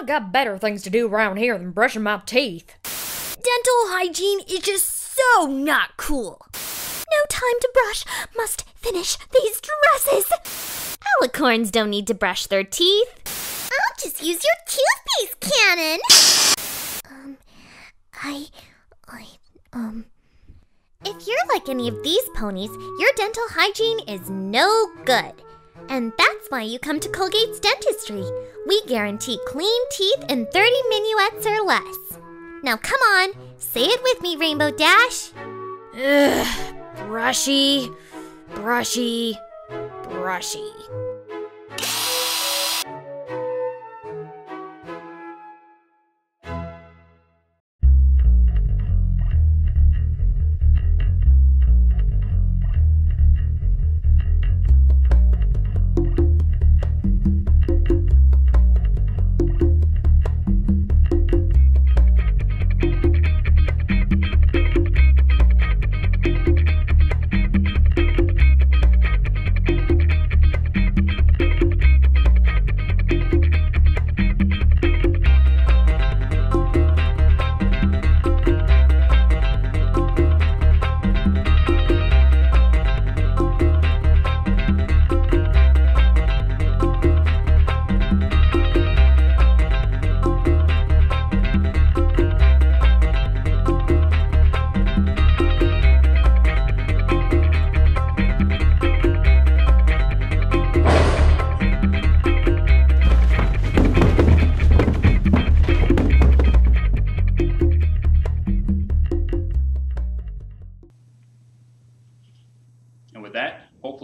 I got better things to do around here than brushing my teeth. Dental hygiene is just so not cool. No time to brush. Must finish these dresses. Alicorns don't need to brush their teeth. I'll just use your toothpaste cannon. If you're like any of these ponies, your dental hygiene is no good. And that's why you come to Colgate's Dentistry. We guarantee clean teeth in 30 minuets or less. Now come on, say it with me, Rainbow Dash. Ugh, brushy, brushy, brushy.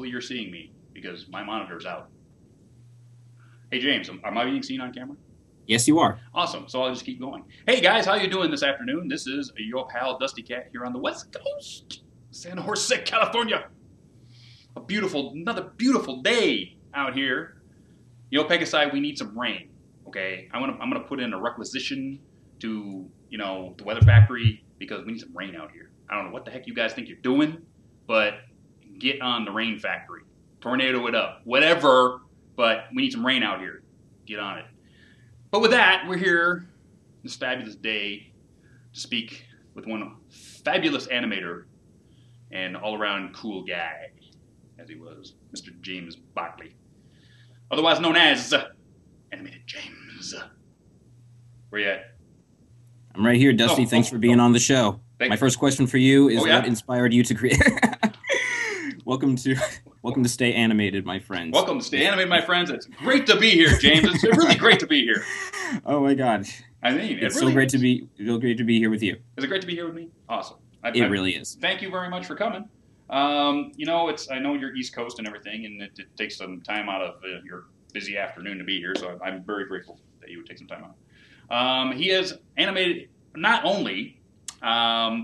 You're seeing me because my monitor's out. Hey James, am I being seen on camera? Yes, you are. Awesome. So I'll just keep going. Hey guys, how you doing this afternoon? This is your pal Dusty Cat here on the West Coast, San Jose, California. Another beautiful day out here. You know, Pegasai, we need some rain. Okay, I'm gonna put in a requisition to the weather factory because we need some rain out here. I don't know what the heck you guys think you're doing, but get on the rain factory. Tornado it up. Whatever, but we need some rain out here. Get on it. But with that, we're here this fabulous day to speak with one fabulous animator and all-around cool guy, as he was, Mr. James Barkley. Otherwise known as Animated James. Where you at? I'm right here, Dusty. Thanks for being on the show. My first question for you is what inspired you to create... Welcome to Stay Animated, my friends. Welcome to Stay Animated, my friends. It's great to be here, James. It's really great to be here. Oh my God! I mean, it's really so great to be here with you. Is it great to be here with me? Awesome. It really is. Thank you very much for coming. I know you're East Coast and everything, and it takes some time out of your busy afternoon to be here. So I'm very grateful that you would take some time out. He has animated not only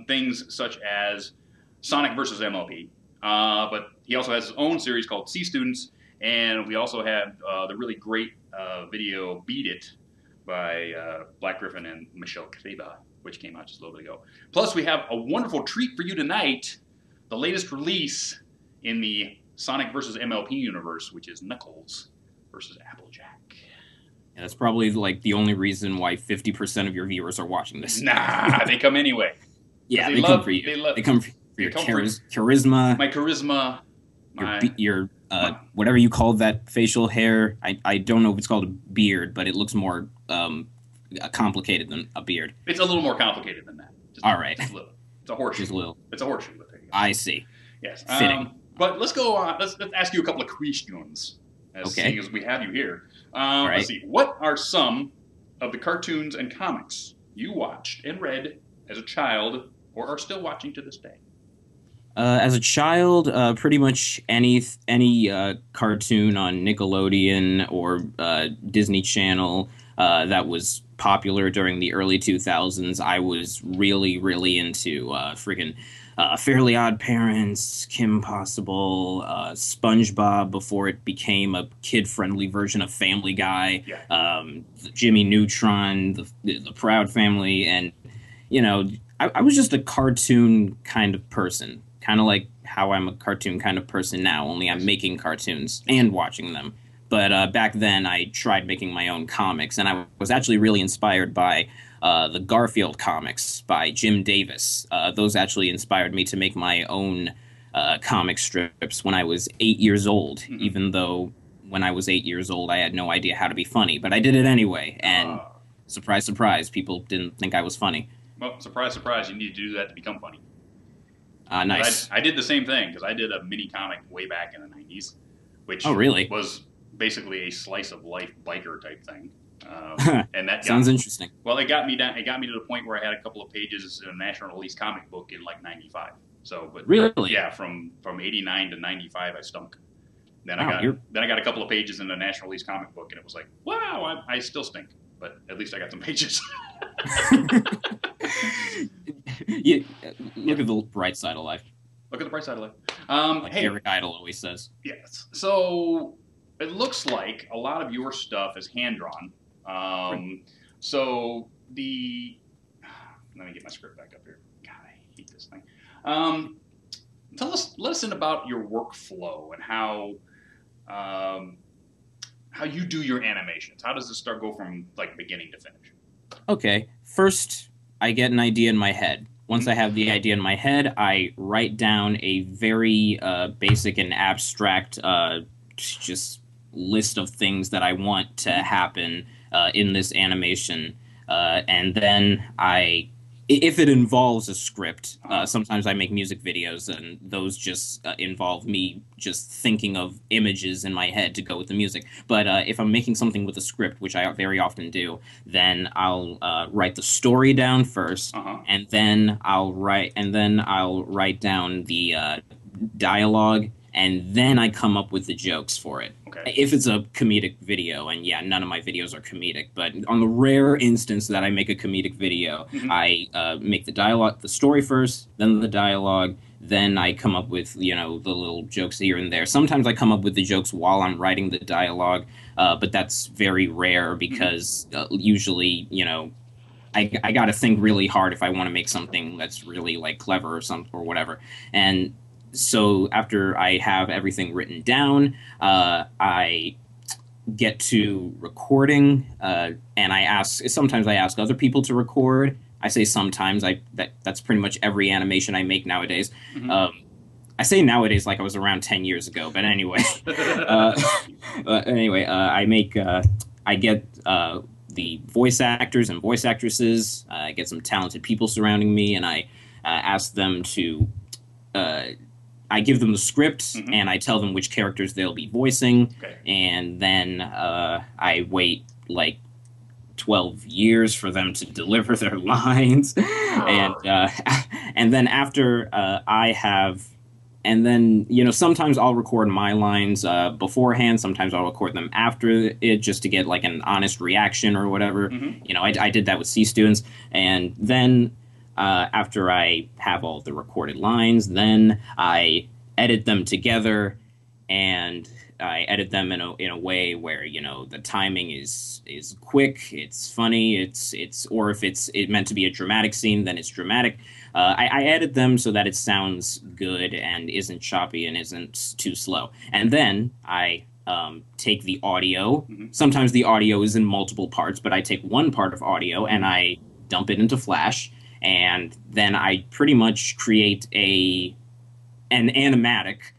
things such as Sonic versus MLP. But he also has his own series called Sea Students, and we also have the really great video Beat It by Black Griffin and Michelle Kreba, which came out just a little bit ago. Plus, we have a wonderful treat for you tonight, the latest release in the Sonic versus MLP universe, which is Knuckles versus Applejack. Yeah, that's probably like the only reason why 50% of your viewers are watching this. Nah, they come anyway. Yeah, they come for you. They come for your charisma. My charisma. Your whatever you call that facial hair. I don't know if it's called a beard, but it looks more complicated than a beard. It's a little more complicated than that. All right. Just a little. It's a horseshoe. Just a little. It's a horseshoe. I see. Yes. Fitting. But let's go on. Let's ask you a couple of questions. Seeing as we have you here. Right. Let's see. What are some of the cartoons and comics you watched and read as a child or are still watching to this day? As a child, pretty much any cartoon on Nickelodeon or Disney Channel that was popular during the early 2000s, I was really, really into Fairly Odd Parents, Kim Possible, SpongeBob before it became a kid-friendly version of Family Guy, Jimmy Neutron, the Proud Family, and, I was just a cartoon kind of person. Kind of like how I'm a cartoon kind of person now, only I'm making cartoons and watching them. But back then, I tried making my own comics, and I was actually really inspired by the Garfield comics by Jim Davis. Those actually inspired me to make my own comic strips when I was 8 years old, even though when I was 8 years old, I had no idea how to be funny. But I did it anyway, and surprise, surprise, people didn't think I was funny. Well, surprise, surprise, you need to do that to become funny. Nice. I did the same thing, because I did a mini comic way back in the 90s, which really? was basically a slice of life biker type thing. And that sounds interesting. Well, it got me down. It got me to the point where I had a couple of pages in a national release comic book in like '95. So, but really, yeah, from '89 to '95, I stunk. Then I got a couple of pages in the national release comic book, and it was like, wow, I still stink, but at least I got some pages. Look at the bright side of life. Look at the bright side of life. Like hey, Eric Idle always says. Yes. So it looks like a lot of your stuff is hand drawn. So let me get my script back up here. God, I hate this thing. Let us in about your workflow and how you do your animations. How does this go from like beginning to finish? Okay, first I get an idea in my head. Once I have the idea in my head, I write down a very basic and abstract just list of things that I want to happen in this animation, and then if it involves a script, sometimes I make music videos, and those just involve me just thinking of images in my head to go with the music. But if I'm making something with a script, which I very often do, then I'll write the story down first, and then I'll write down the dialogue, and then I come up with the jokes for it. Okay. If it's a comedic video, and yeah, none of my videos are comedic, but on the rare instance that I make a comedic video, I make the story first, then the dialogue, then I come up with, the little jokes here and there. Sometimes I come up with the jokes while I'm writing the dialogue, but that's very rare because usually, I got to think really hard if I want to make something that's really like clever or whatever. And so after I have everything written down, I get to recording, and sometimes I ask other people to record. I say sometimes. That's pretty much every animation I make nowadays. I say nowadays like I was around 10 years ago, but anyway. I get the voice actors and voice actresses. I get some talented people surrounding me, and I ask them to... I give them the script, and I tell them which characters they'll be voicing, and then I wait like 12 years for them to deliver their lines, and then after sometimes I'll record my lines beforehand, sometimes I'll record them after it just to get like an honest reaction or whatever. I did that with C students, and then after I have all the recorded lines, then I edit them together, and I edit them in a way where the timing is quick, it's funny, or if it's meant to be a dramatic scene, then it's dramatic. I edit them so that it sounds good and isn't choppy and isn't too slow, and then I take the audio. Sometimes the audio is in multiple parts, but I take one part of audio and I dump it into Flash. And then I pretty much create an animatic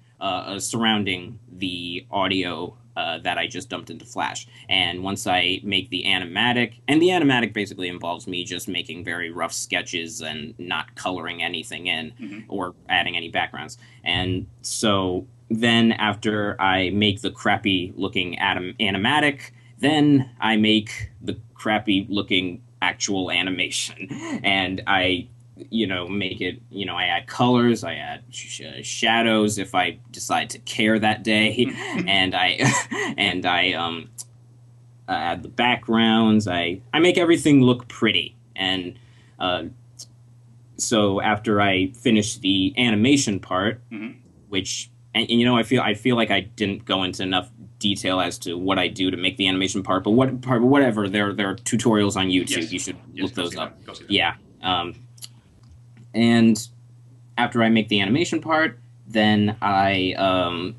surrounding the audio that I just dumped into Flash. And once I make the animatic, and the animatic basically involves me just making very rough sketches and not coloring anything in or adding any backgrounds. And so then after I make the crappy looking animatic, then I make the crappy looking actual animation, and I make it, I add colors, I add shadows if I decide to care that day, and I add the backgrounds, I make everything look pretty. And so after I finish the animation part, which I feel like I didn't go into enough detail as to what I do to make the animation part, but whatever. There are tutorials on YouTube. Yes. You should look those up. Yeah. And after I make the animation part, then I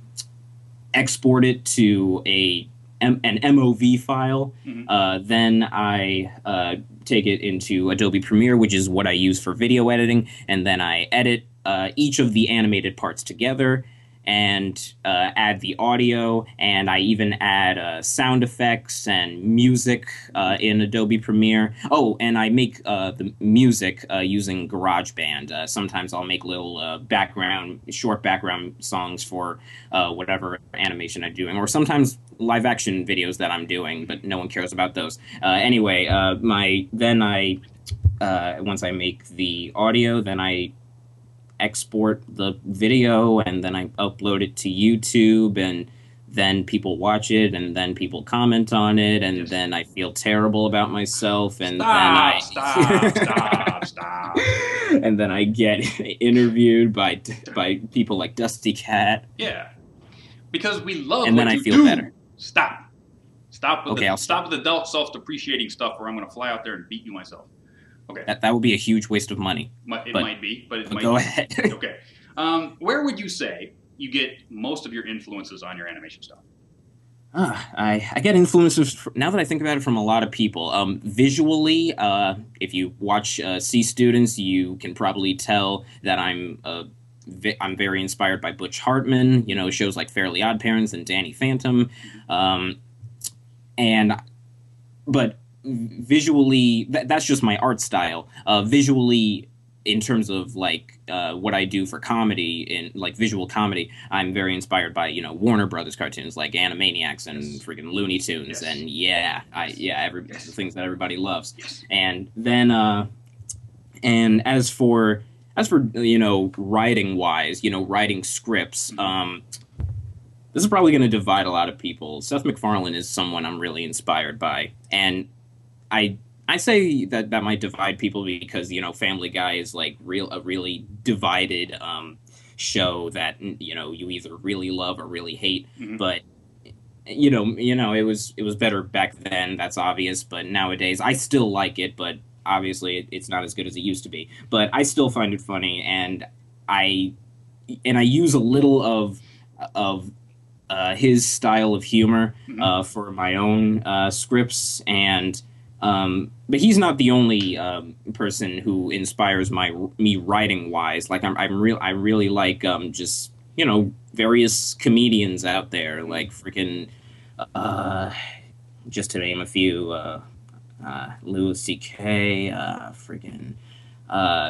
export it to a an MOV file. Mhm. Then I take it into Adobe Premiere, which is what I use for video editing, and then I edit each of the animated parts together and add the audio, and I even add sound effects and music in Adobe Premiere. Oh, and I make the music using GarageBand. Sometimes I'll make little short background songs for whatever animation I'm doing, or sometimes live action videos that I'm doing, but no one cares about those. Anyway, once I make the audio, then I export the video, and then I upload it to YouTube, and then people watch it, and then people comment on it, and then I feel terrible about myself, and Stop. and then I get interviewed by people like Dusty Cat. Yeah, because we love and what then you I feel do. better. Stop with Okay, stop with the adult self-depreciating stuff where I'm going to fly out there and beat you myself. Okay. That would be a huge waste of money. It might be, but it might go be. ahead. Okay. Where would you say you get most of your influences on your animation stuff? I get influences, now that I think about it, from a lot of people. Visually, if you watch C Students, you can probably tell that I'm very inspired by Butch Hartman, shows like Fairly Odd Parents and Danny Phantom. But visually, that's just my art style. Visually, in terms of like what I do for comedy, in like visual comedy, I'm very inspired by Warner Brothers cartoons like Animaniacs and freaking Looney Tunes, and the things that everybody loves. And then and as for writing wise, writing scripts, this is probably going to divide a lot of people. Seth MacFarlane is someone I'm really inspired by, and I say that might divide people because Family Guy is like a really divided show that you either really love or really hate. Mm-hmm. But it was better back then. That's obvious. But nowadays I still like it, but obviously it's not as good as it used to be. But I still find it funny, and I use a little of his style of humor for my own scripts, and but he's not the only person who inspires me writing wise. Like I really like just various comedians out there, like freaking just to name a few, Louis C.K., freaking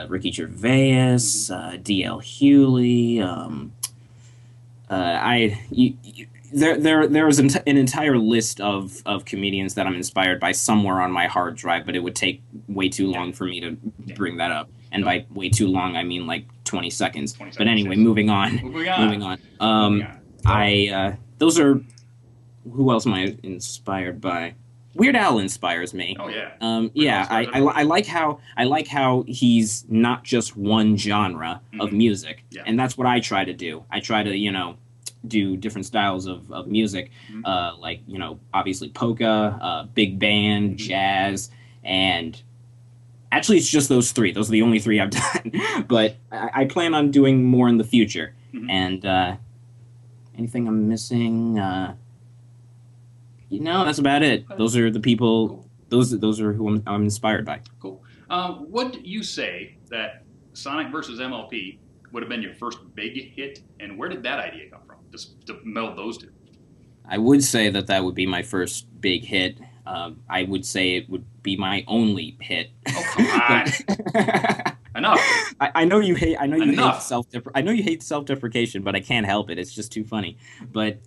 Ricky Gervais, D.L. Hewley. There's an entire list of comedians that I'm inspired by somewhere on my hard drive, but it would take way too long for me to bring that up. And by way too long, I mean like 20 seconds. But anyway, moving on. Those are, who else am I inspired by? Weird Al inspires me. Oh yeah. I like how he's not just one genre of music, and that's what I try to do. I try to do different styles of music, like obviously polka, big band, jazz, and actually it's just those three. Those are the only three I've done. But I plan on doing more in the future. And anything I'm missing? That's about it. Those are the people. Cool. Those are who I'm inspired by. Cool. Would you say that Sonic vs. MLP would have been your first big hit, and where did that idea come from? Just to meld those two. I would say that would be my first big hit. I would say it would be my only hit. Oh come on! Enough. I know you hate. I know you hate self-deprecation, but I can't help it. It's just too funny. But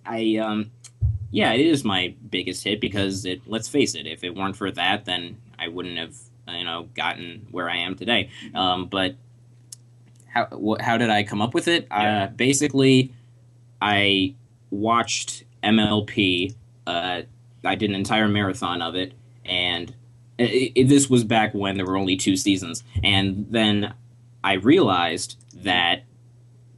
yeah, it is my biggest hit because let's face it, if it weren't for that, then I wouldn't have, gotten where I am today. But how did I come up with it? Yeah. Basically, I watched MLP. I did an entire marathon of it, and this was back when there were only 2 seasons. And then I realized that,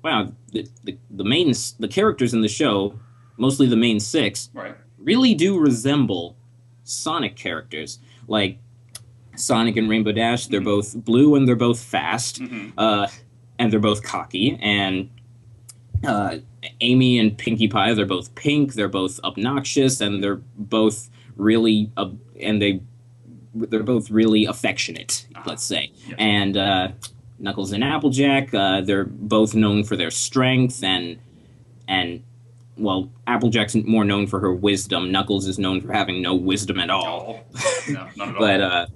wow, the characters in the show, mostly the main 6, right, really do resemble Sonic characters. Like Sonic and Rainbow Dash, they're both blue and they're both fast, and they're both cocky. And uh, Amy and Pinkie Pie, they're both pink, they're both obnoxious, and they're both really they're both really affectionate, let's say. Yes. And Knuckles and Applejack, they're both known for their strength, and well, Applejack's more known for her wisdom. Knuckles is known for having no wisdom at all. No, not at all.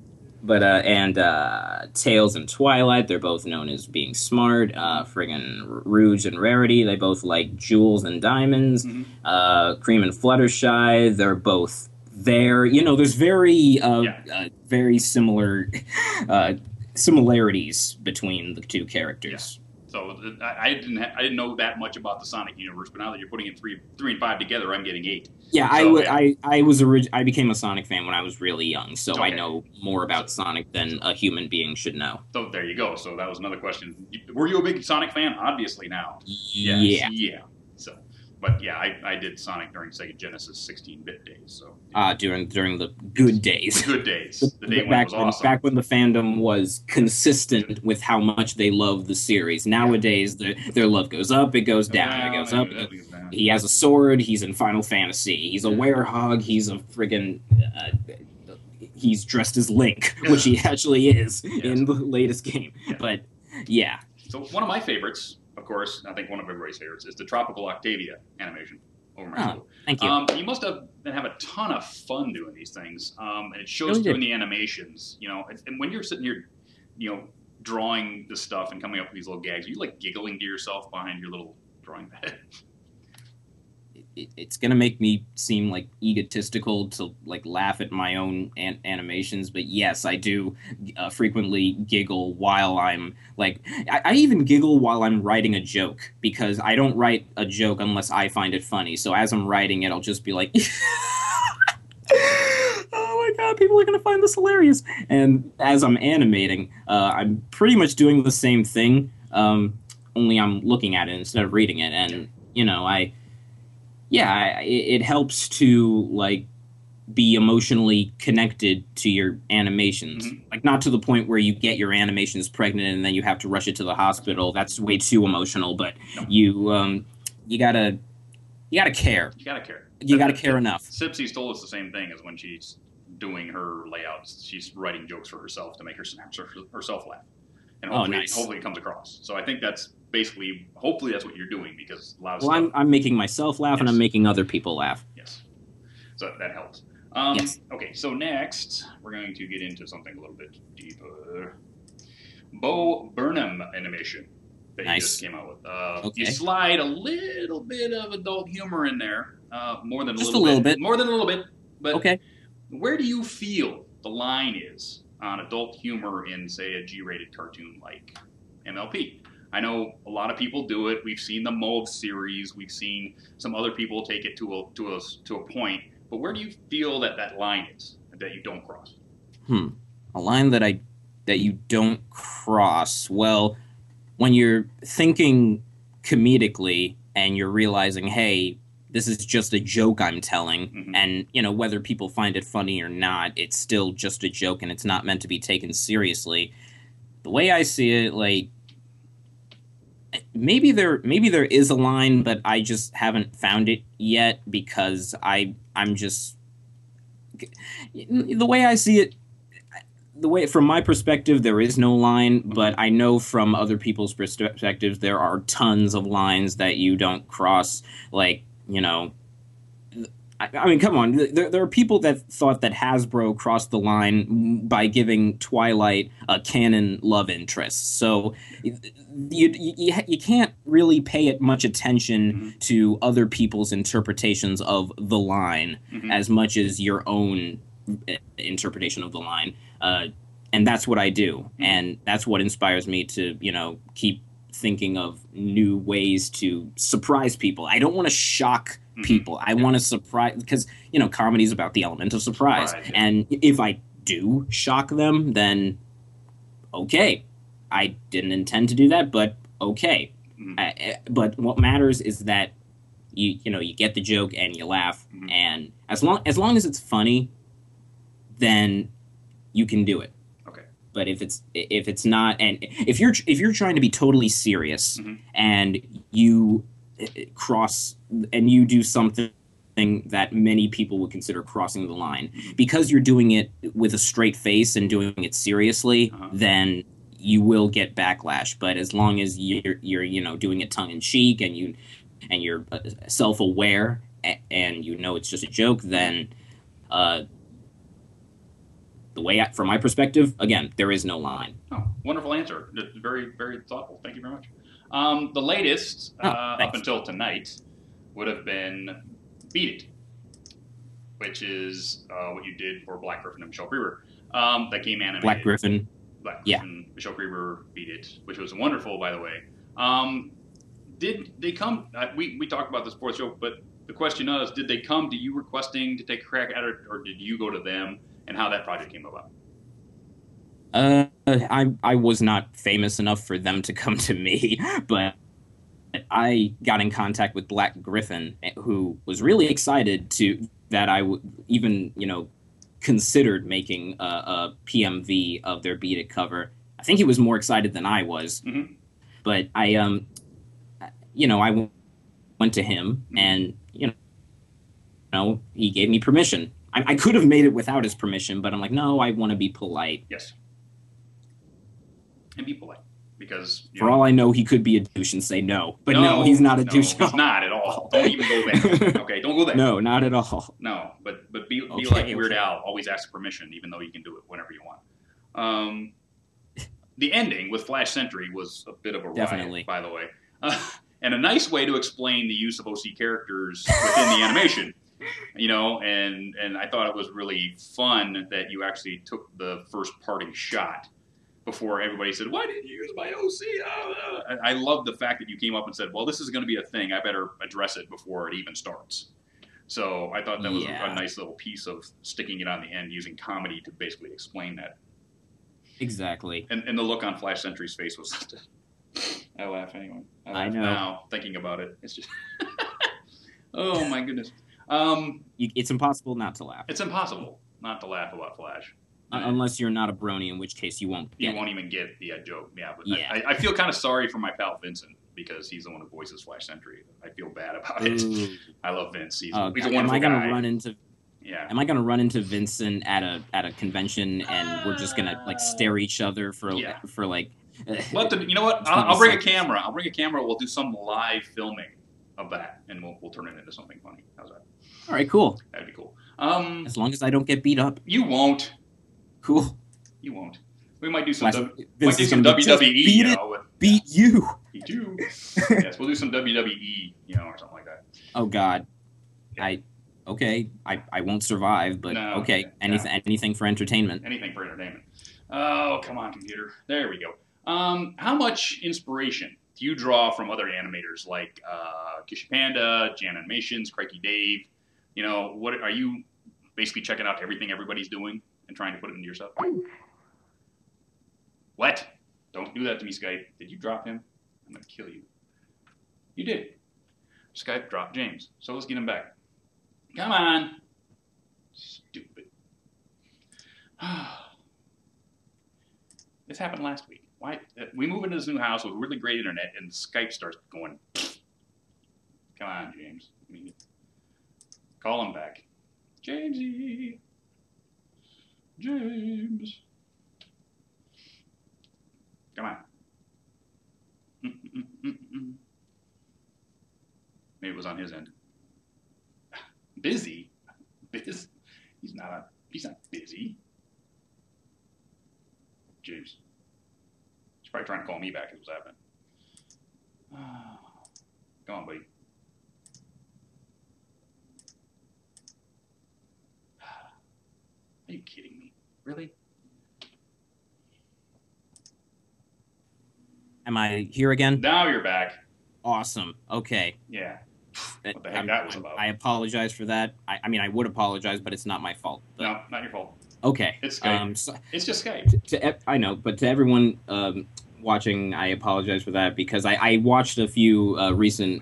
But Tails and Twilight, they're both known as being smart. Friggin' Rouge and Rarity, they both like jewels and diamonds. Cream and Fluttershy, they're both there. You know, there's very similar similarities between the two characters. Yeah. So I didn't know that much about the Sonic universe, but now that you're putting in 3 and 5 together, I'm getting 8. Yeah, so, I became a Sonic fan when I was really young, so okay. I know more about Sonic than a human being should know. So there you go. So that was another question. Were you a big Sonic fan? Obviously now. Yes. Yeah. So, but yeah, I did Sonic during Sega Genesis 16-bit days. So during the good days. The good days. The day when it was awesome. Back when the fandom was consistent with how much they loved the series. Nowadays, their love goes up, it goes down, it goes up. He has a sword, he's in Final Fantasy. He's a werehog, he's a friggin'... he's dressed as Link, which he actually is in the latest game. Yeah. But, yeah. So one of my favorites, of course, I think one of everybody's favorites, is the Tropical Octavia animation over my school. Thank you. You must have a ton of fun doing these things, and it shows through in the animations. You know, and when you're sitting here, you know, drawing this stuff and coming up with these little gags, are you like giggling to yourself behind your little drawing pad? It's gonna make me seem like egotistical to like laugh at my own animations, but yes, I do frequently giggle while I'm like I even giggle while I'm writing a joke, because I don't write a joke unless I find it funny. So as I'm writing it, I'll just be like, oh my god, people are gonna find this hilarious. And as I'm animating, I'm pretty much doing the same thing, only I'm looking at it instead of reading it, and you know it helps to, like, be emotionally connected to your animations. Like, not to the point where you get your animations pregnant and then you have to rush it to the hospital. That's way too emotional, but you gotta care. You gotta care. You gotta care enough. Sipsy's told us the same thing as when she's doing her layouts. She's writing jokes for herself to make herself laugh. And hopefully it comes across. So I think that's basically, hopefully that's what you're doing, because a lot of stuff... I'm making myself laugh, and I'm making other people laugh. Yes. So that helps. Yes. Okay, so next, we're going to get into something a little bit deeper. Bo Burnham animation that you just came out with. You slide a little bit of adult humor in there. More than a little bit. More than a little bit. But where do you feel the line is on adult humor in, say, a G-rated cartoon like MLP? I know a lot of people do it. We've seen the Mauve series. We've seen some other people take it to a point. But where do you feel that line is that you don't cross? A line that you don't cross. Well, when you're thinking comedically and you're realizing, hey, this is just a joke I'm telling, and, you know, whether people find it funny or not, it's still just a joke and it's not meant to be taken seriously. The way I see it, like, maybe there is a line, but I just haven't found it yet, because I'm just, the way I see it, from my perspective, there is no line, but I know from other people's perspectives there are tons of lines that you don't cross. Like, you know, I mean, come on. There are people that thought that Hasbro crossed the line by giving Twilight a canon love interest. So you can't really pay it much attention to other people's interpretations of the line as much as your own interpretation of the line. And that's what I do. And that's what inspires me to, you know, keep thinking of new ways to surprise people. I don't want to shock people. I want to surprise, because, you know, comedy is about the element of surprise. And if I do shock them, then okay, I didn't intend to do that, but okay. But what matters is that you get the joke and you laugh, and as long as it's funny, then you can do it. But if it's not, and if you're trying to be totally serious and you cross and you do something that many people would consider crossing the line, because you're doing it with a straight face and doing it seriously, then you will get backlash. But as long as you're doing it tongue in cheek and you're self-aware and it's just a joke, then the way from my perspective, again, there is no line. Oh, wonderful answer. Very, very thoughtful. Thank you very much. The latest up until tonight would have been Beat It, which is what you did for Black Griffin and Michelle Creever. That game animated. Black Griffin, Michelle Creever Beat It, which was wonderful, by the way. Did they come? We talked about this before the show, but the question is, did they come to you requesting to take a crack at it, or did you go to them, and how that project came about? I was not famous enough for them to come to me, but I got in contact with Black Griffin, who was really excited that I would even, considered making a PMV of their Beat It cover. I think he was more excited than I was, but I went to him, and he gave me permission. I could have made it without his permission, but I'm like, no, I want to be polite. Yes. And be polite. Because for all I know, he could be a douche and say no. But no, he's not a douche. He's not at all. Don't even go there. Okay, don't go there. No, not at all. No, but be like Weird Al. Always ask permission, even though you can do it whenever you want. The ending with Flash Sentry was a bit of a riot, by the way. And a nice way to explain the use of OC characters within the animation. And I thought it was really fun that you actually took the first parting shot before everybody said, "Why didn't you use my OC?" I love the fact that you came up and said, "Well, this is going to be a thing. I better address it before it even starts." So I thought that was a nice little piece of sticking it on the end, using comedy to basically explain that. Exactly. And the look on Flash Sentry's face was just... I laugh anyway. I know. Now, thinking about it. It's just... Oh, my goodness. It's impossible not to laugh. It's impossible not to laugh about Flash. Unless you're not a brony, in which case you won't get You won't even get the joke. Yeah, but I feel kind of sorry for my pal Vincent, because he's the one who voices Flash Sentry. I feel bad about it. I love Vince. He's a wonderful guy. Am I going to run into Vincent at a convention, and we're just going to stare at each other for you know what? I'll bring a camera. We'll do some live filming of that, and we'll turn it into something funny. How's that? All right, cool. That'd be cool. As long as I don't get beat up. You won't. Cool. You won't. We might do some WWE. Beat you. Beat you. Yes, we'll do some WWE, or something like that. Oh God. Yeah. I won't survive, but okay. Anything for entertainment. Anything for entertainment. Oh, come on, computer. There we go. How much inspiration do you draw from other animators like Kishi Panda, Jan Animations, Crikey Dave? What are you basically checking out everything everybody's doing and trying to put it into yourself? What? Don't do that to me, Skype. Did you drop him? I'm going to kill you. You did. Skype dropped James. So let's get him back. Come on. Stupid. This happened last week. Why? We move into this new house with really great internet, and Skype starts going. Come on, James. Call him back. Jamesy. James. Come on. Maybe it was on his end. Busy? He's not busy. James. He's probably trying to call me back is what's happening. Come on, buddy. Are you kidding me? Really? Am I here again? Now you're back. Awesome. Okay. Yeah. What the heck that was about? I apologize for that. I mean, I would apologize, but it's not my fault. But... No, not your fault. Okay. It's Skype. It's just Skype. I know, but to everyone watching, I apologize for that, because I watched a few recent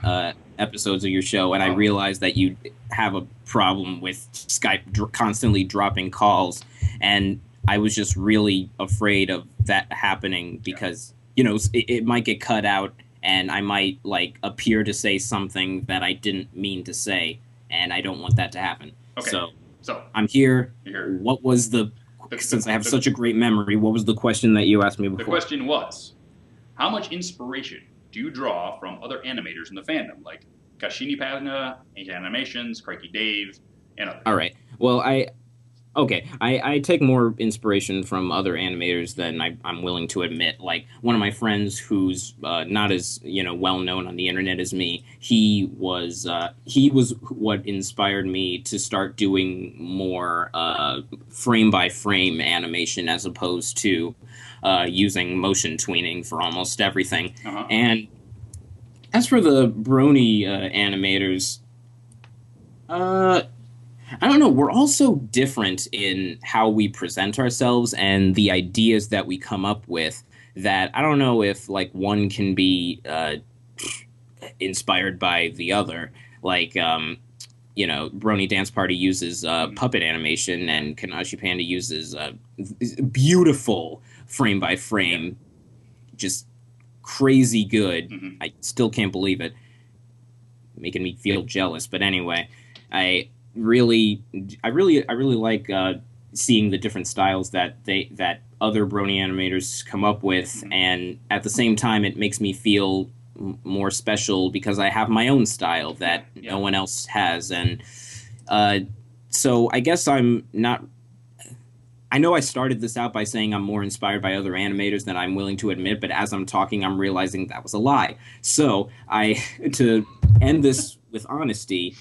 episodes of your show, and I realized that you have a problem with Skype constantly dropping calls, and I was just really afraid of that happening because, it might get cut out, and I might like appear to say something that I didn't mean to say, and I don't want that to happen. Okay. So I'm here. You're here. What was since I have such a great memory, what was the question that you asked me before? The question was, how much inspiration do you draw from other animators in the fandom, like Kashini Padna, Animations, Crikey Dave, and others? All right. Well, I take more inspiration from other animators than I'm willing to admit. Like, one of my friends who's not as, well known on the internet as me, he was what inspired me to start doing more frame-by-frame animation as opposed to using motion tweening for almost everything. Uh-huh. And as for the Brony animators, I don't know, we're all so different in how we present ourselves and the ideas that we come up with that I don't know if, like, one can be inspired by the other. Like, Brony Dance Party uses puppet animation, and Kanashi Panda uses beautiful frame-by-frame, just crazy good. Mm-hmm. I still can't believe it. Making me feel jealous, but anyway, I really like seeing the different styles that other Brony animators come up with, mm-hmm. and at the same time, it makes me feel more special because I have my own style that no one else has, and so I guess I'm not. I know I started this out by saying I'm more inspired by other animators than I'm willing to admit, but as I'm talking, I'm realizing that was a lie. So to end this with honesty,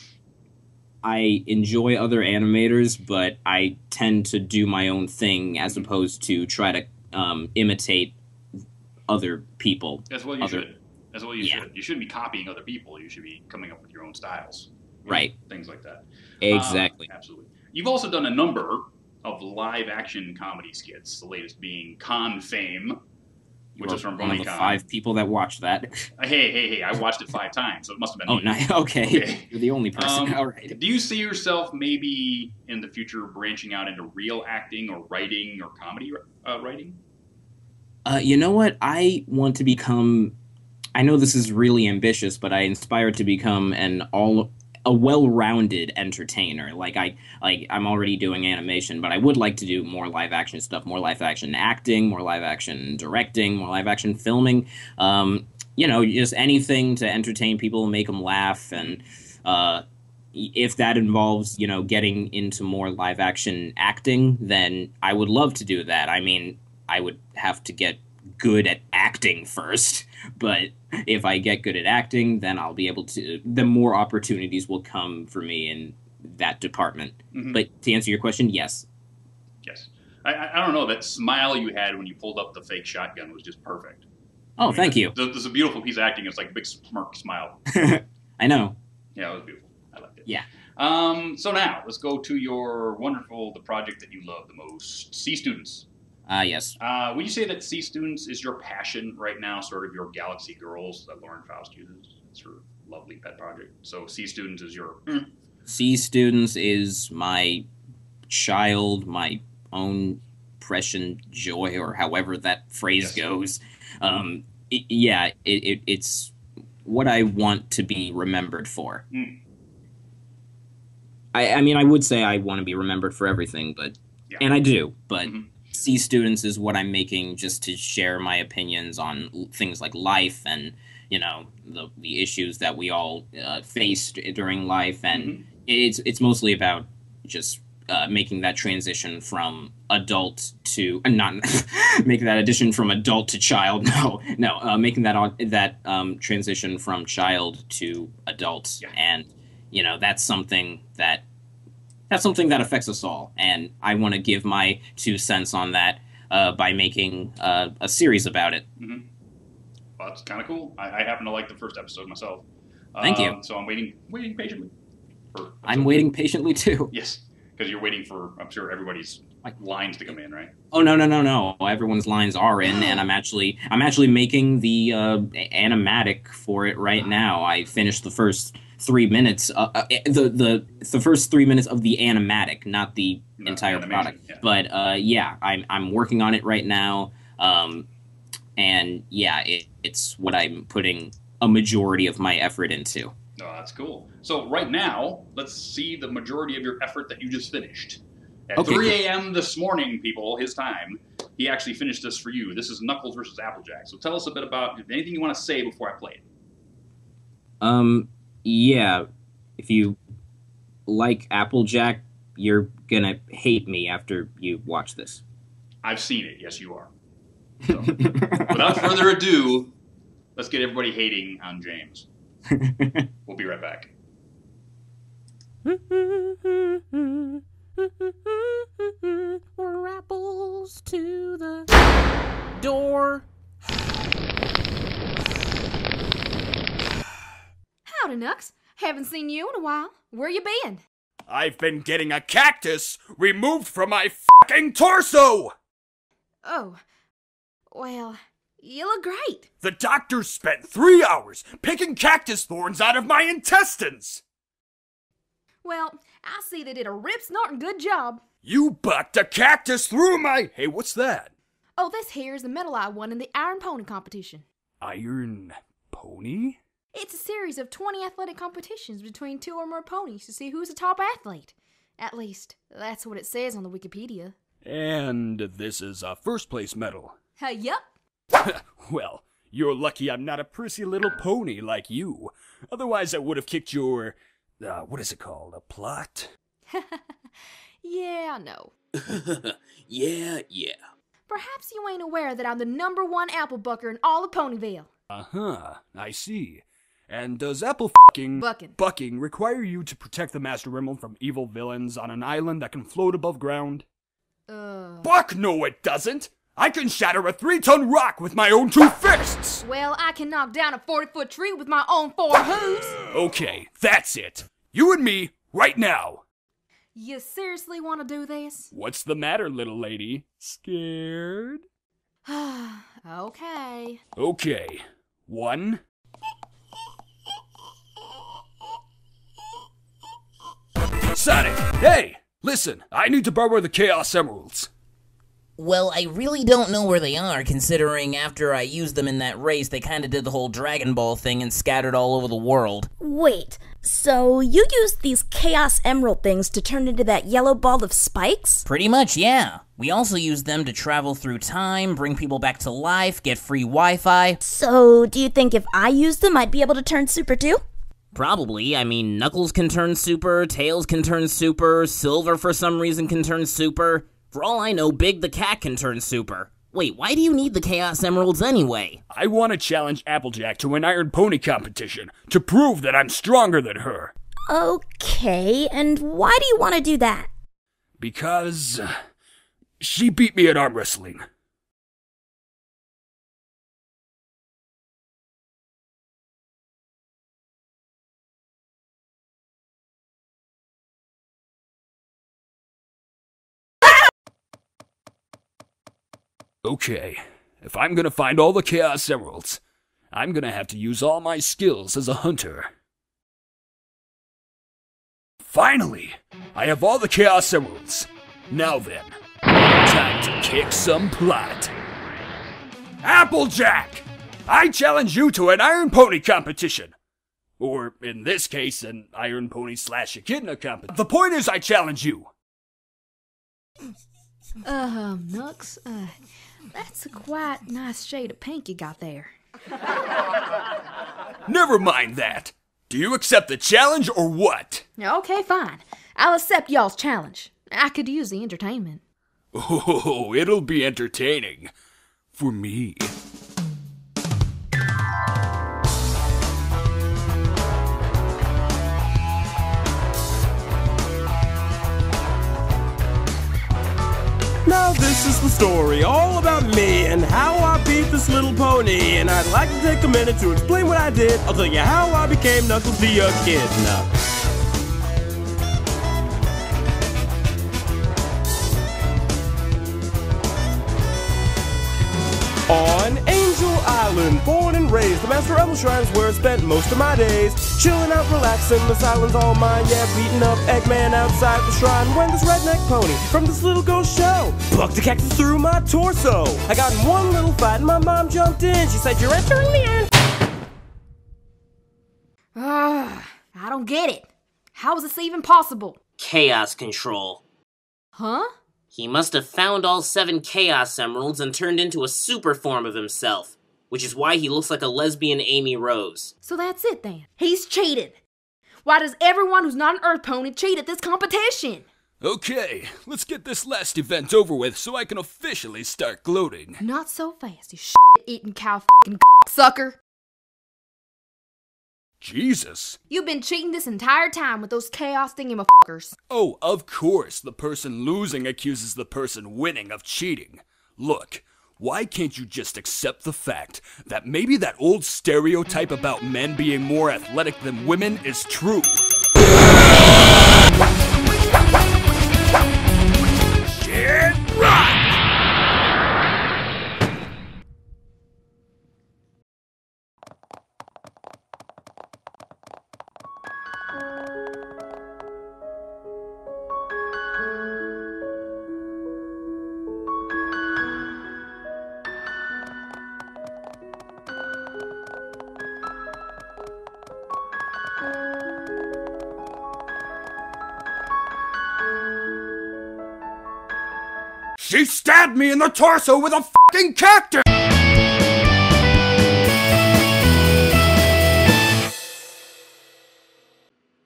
I enjoy other animators, but I tend to do my own thing as opposed to try to imitate other people. That's what you should. That's what you should. You shouldn't be copying other people. You should be coming up with your own styles. Right. Things like that. Exactly. Absolutely. You've also done a number of live-action comedy skits, the latest being Con Fame, which is from one of the BronyCon. 5 people that watched that. Hey, I watched it 5 times, so it must have been Oh, me. nice. Okay. You're the only person. All right. Do you see yourself maybe in the future branching out into real acting or writing or comedy writing? You know what? I want to become... I know this is really ambitious, but I aspire to become a well-rounded entertainer. I'm already doing animation, but I would like to do more live-action stuff, more live-action acting, more live-action directing, more live-action filming. Just anything to entertain people, make them laugh, and if that involves, getting into more live-action acting, then I would love to do that. I mean, I would have to get good at acting first, but if I get good at acting, then I'll be able to, then more opportunities will come for me in that department. Mm-hmm. But to answer your question, yes. Yes. I don't know, that smile you had when you pulled up the fake shotgun was just perfect. Oh, thank you. There's a beautiful piece of acting. It's like a big smirk smile. I know. Yeah, it was beautiful. I liked it. Yeah. So now, let's go to the project that you love the most, Sea Students. Yes. Would you say that Sea Students is your passion right now, sort of your Galaxy Girls that Lauren Faust uses? It's her lovely pet project. So Sea Students is your... Sea Students is my child, my own precious joy, or however that phrase goes. It's what I want to be remembered for. Mm. I mean, I would say I want to be remembered for everything, but and I do, but... Mm-hmm. Sea Students is what I'm making just to share my opinions on things like life and, the issues that we all faced during life. And it's mostly about just making that transition from adult to, not making that addition from adult to child. No, making that transition from child to adult. Yeah. And, that's something that affects us all, and I want to give my 2 cents on that by making a series about it. Mm-hmm. Well, that's kind of cool. I happen to like the first episode myself. Thank you. So I'm waiting patiently. I'm waiting patiently too. Yes, because you're waiting for, I'm sure, everybody's lines to come in, right? Oh no! Everyone's lines are in, and I'm actually making the animatic for it right now. I finished the first 3 minutes, the first 3 minutes of the animatic, not the entire product. Yeah. But I'm working on it right now. and yeah, it's what I'm putting a majority of my effort into. Oh, that's cool. So right now, let's see the majority of your effort that you just finished. At 3 a.m. this morning, people, his time, he actually finished this for you. This is Knuckles versus Applejack. So tell us a bit about anything you want to say before I play it. Yeah, if you like Applejack, you're gonna hate me after you watch this. I've seen it. Yes, you are. So, without further ado, let's get everybody hating on James. We'll be right back. We're apples to the door. Howdy, Nux. Haven't seen you in a while. Where you been? I've been getting a cactus removed from my fucking torso! Oh, well, you look great. The doctor spent 3 hours picking cactus thorns out of my intestines! Well, I see they did a rip-snorting good job. You bucked a cactus through my... Hey, what's that? Oh, this here is the medal I won in the Iron Pony competition. Iron Pony? It's a series of 20 athletic competitions between 2 or more ponies to see who's the top athlete. At least, that's what it says on the Wikipedia. And this is a first place medal. Yup. Well, you're lucky I'm not a prissy little pony like you. Otherwise I would have kicked your... what is it called? A plot? Yeah, I know. Yeah. Perhaps you ain't aware that I'm the #1 apple bucker in all of Ponyville. Uh-huh, I see. And does bucking require you to protect the Master Emerald from evil villains on an island that can float above ground? Buck, no it doesn't! I can shatter a 3-ton rock with my own 2 fists! Well, I can knock down a 40-foot tree with my own 4 hooves. Okay, that's it. You and me, right now. You seriously want to do this? What's the matter, little lady? Scared? Okay. Okay. 1. Sonic, hey! Listen, I need to borrow the Chaos Emeralds. Well, I really don't know where they are, considering after I used them in that race, they kinda did the whole Dragon Ball thing and scattered all over the world. Wait, so you used these Chaos Emerald things to turn into that yellow ball of spikes? Pretty much, yeah. We also used them to travel through time, bring people back to life, get free Wi-Fi. So, do you think if I used them, I'd be able to turn super too? Probably. I mean, Knuckles can turn super, Tails can turn super, Silver for some reason can turn super. For all I know, Big the Cat can turn super. Wait, why do you need the Chaos Emeralds anyway? I want to challenge Applejack to an Iron Pony competition to prove that I'm stronger than her. Okay, and why do you want to do that? Because she beat me at arm wrestling. Okay, if I'm gonna find all the Chaos Emeralds, I'm gonna have to use all my skills as a hunter. Finally, I have all the Chaos Emeralds. Now then, time to kick some plot. Applejack! I challenge you to an Iron Pony competition. Or, in this case, an Iron Pony / Echidna competition. The point is I challenge you. Nux, that's a quite nice shade of pink you got there. Never mind that. Do you accept the challenge or what? Okay, fine. I'll accept y'all's challenge. I could use the entertainment. Oh, it'll be entertaining. For me. Now this is the story all about me and how I beat this little pony. And I'd like to take a minute to explain what I did. I'll tell you how I became Knuckles the Echidna. On Angel Island, born and raised ways. The Master Emerald Shrine's where I spent most of my days. Chilling out, relaxing, this island's all mine. Yeah, beating up Eggman outside the shrine. When this redneck pony from this little ghost show plucked a cactus through my torso. I got in one little fight and my mom jumped in. She said, "You're entering the end." I don't get it. How is this even possible? Chaos control. Huh? He must have found all 7 Chaos Emeralds and turned into a super form of himself, which is why he looks like a lesbian Amy Rose. So that's it then. He's cheated. Why does everyone who's not an Earth Pony cheat at this competition? Okay, let's get this last event over with so I can officially start gloating. Not so fast, you shit-eating cow f***ing sucker. Jesus. You've been cheating this entire time with those chaos thingy-ma-fuckers. Oh, of course, the person losing accuses the person winning of cheating. Look, why can't you just accept the fact that maybe that old stereotype about men being more athletic than women is true? Shit, rock! She stabbed me in the torso with a fucking cactus!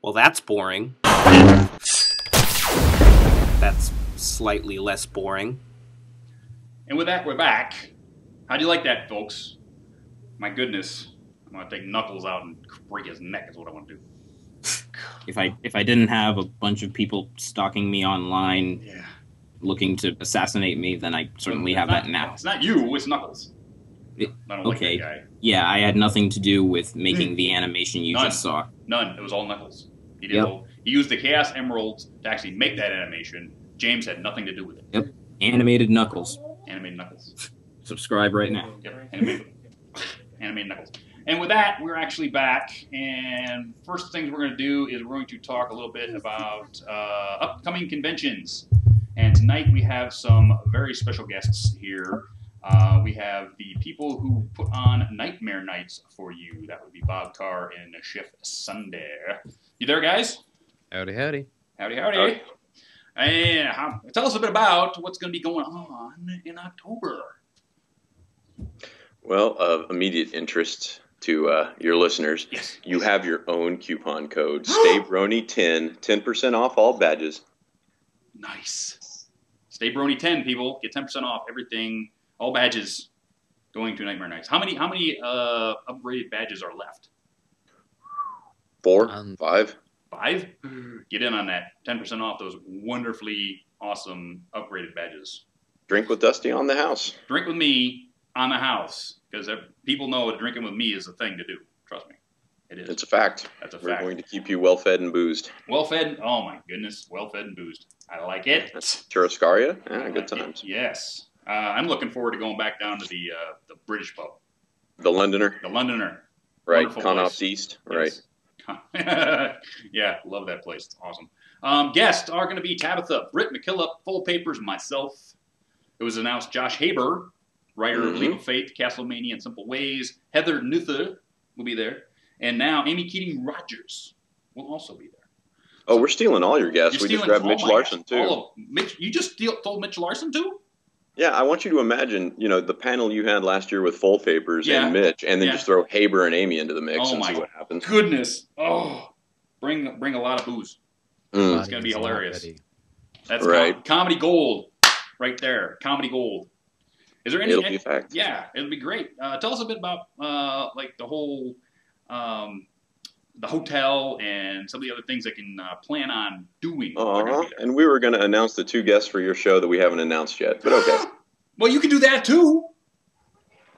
Well, that's boring. That's slightly less boring. And with that, we're back. How'd you like that, folks? My goodness. I'm gonna take Knuckles out and break his neck is what I want to do. If I didn't have a bunch of people stalking me online, looking to assassinate me, then I certainly have that now. It's not you, it's Knuckles. I don't like Okay. that guy. Yeah, I had nothing to do with making the animation you just saw. None. It was all Knuckles. He did he used the Chaos Emeralds to actually make that animation. James had nothing to do with it. Yep. Animated Knuckles. Animated Knuckles. Subscribe right now. Yep. Animated Knuckles. And with that, we're actually back. And first things we're going to do is we're going to talk a little bit about upcoming conventions. And tonight we have some very special guests here. We have the people who put on Nightmare Nights for you. That would be Bob Carr and Chef Sunday. You there, guys? Howdy, howdy. Howdy, howdy. And tell us a bit about what's going to be going on in October. Well, of immediate interest to your listeners, yes. You have your own coupon code. Stay Brony 10% off all badges. Nice. Stay Brony 10, people. Get 10% off everything, all badges going to Nightmare Nights. How many upgraded badges are left? 4, 5. 5? Get in on that. 10% off those wonderfully awesome upgraded badges. Drink with Dusty on the house. Drink with me on the house. Because people know that drinking with me is a thing to do. Trust me. It is. It's a fact. That's a We're fact. going to keep you well-fed and boozed. Well-fed? Oh, my goodness. Well-fed and boozed. I like it. Churrascaria? Yeah, good times. Yes. I'm looking forward to going back down to the British pub. The Londoner? The Londoner. Right. Wonderful Connaughts place. East. Yes. Right. Yeah, love that place. It's awesome. Guests are going to be Tabitha, Britt McKillop, Full Papers, myself. It was announced Josh Haber, writer of Leap of Faith, Castlemania, and Simple Ways. Heather Nuther will be there. And now Amy Keating-Rogers will also be there. Oh, we're stealing all your guests. We just grabbed Mitch Larson, too. You just told Mitch Larson, too? Yeah, I want you to imagine, the panel you had last year with Full Papers and Mitch, and then just throw Haber and Amy into the mix and see what happens. Goodness. Oh, bring a lot of booze. It's going to be hilarious. That's right. Comedy gold right there. Comedy gold. Is there any? It'll be a fact. Yeah, it'll be great. Tell us a bit about the whole the hotel and some of the other things they can plan on doing. And we were going to announce the 2 guests for your show that we haven't announced yet, but okay. Well, you can do that too.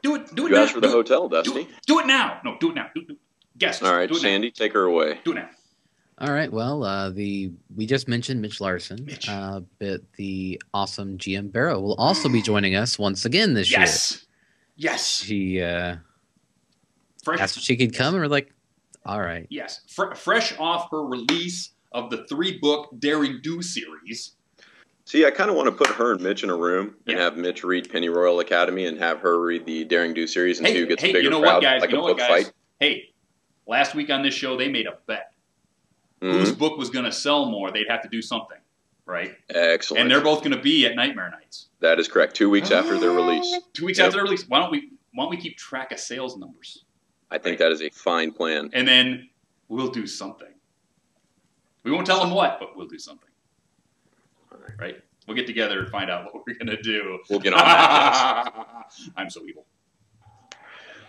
Do it. You now. asked for the hotel, Dusty. Do it now. No, do it now. Guests. All right, Sandy, take her away. Do it now. All right. Well, we just mentioned Mitch Larson, but the awesome GM Barrow will also be joining us once again this year. Yes. He asked if she could come, and we're like, all right. Yes. Fresh off her release of the 3-book Daring Do series. See, I kind of want to put her and Mitch in a room and have Mitch read Pennyroyal Academy and have her read the Daring Do series and see who gets a bigger crowd, like a book fight. Hey, last week on this show, they made a bet. Whose book was going to sell more, they'd have to do something, right? Excellent. And they're both going to be at Nightmare Nights. That is correct. 2 weeks after their release. 2 weeks after their release. Why don't we keep track of sales numbers? I think that is a fine plan. And then we'll do something. We won't tell them what, but we'll do something. Right? We'll get together and find out what we're going to do. We'll get on that. I'm so evil.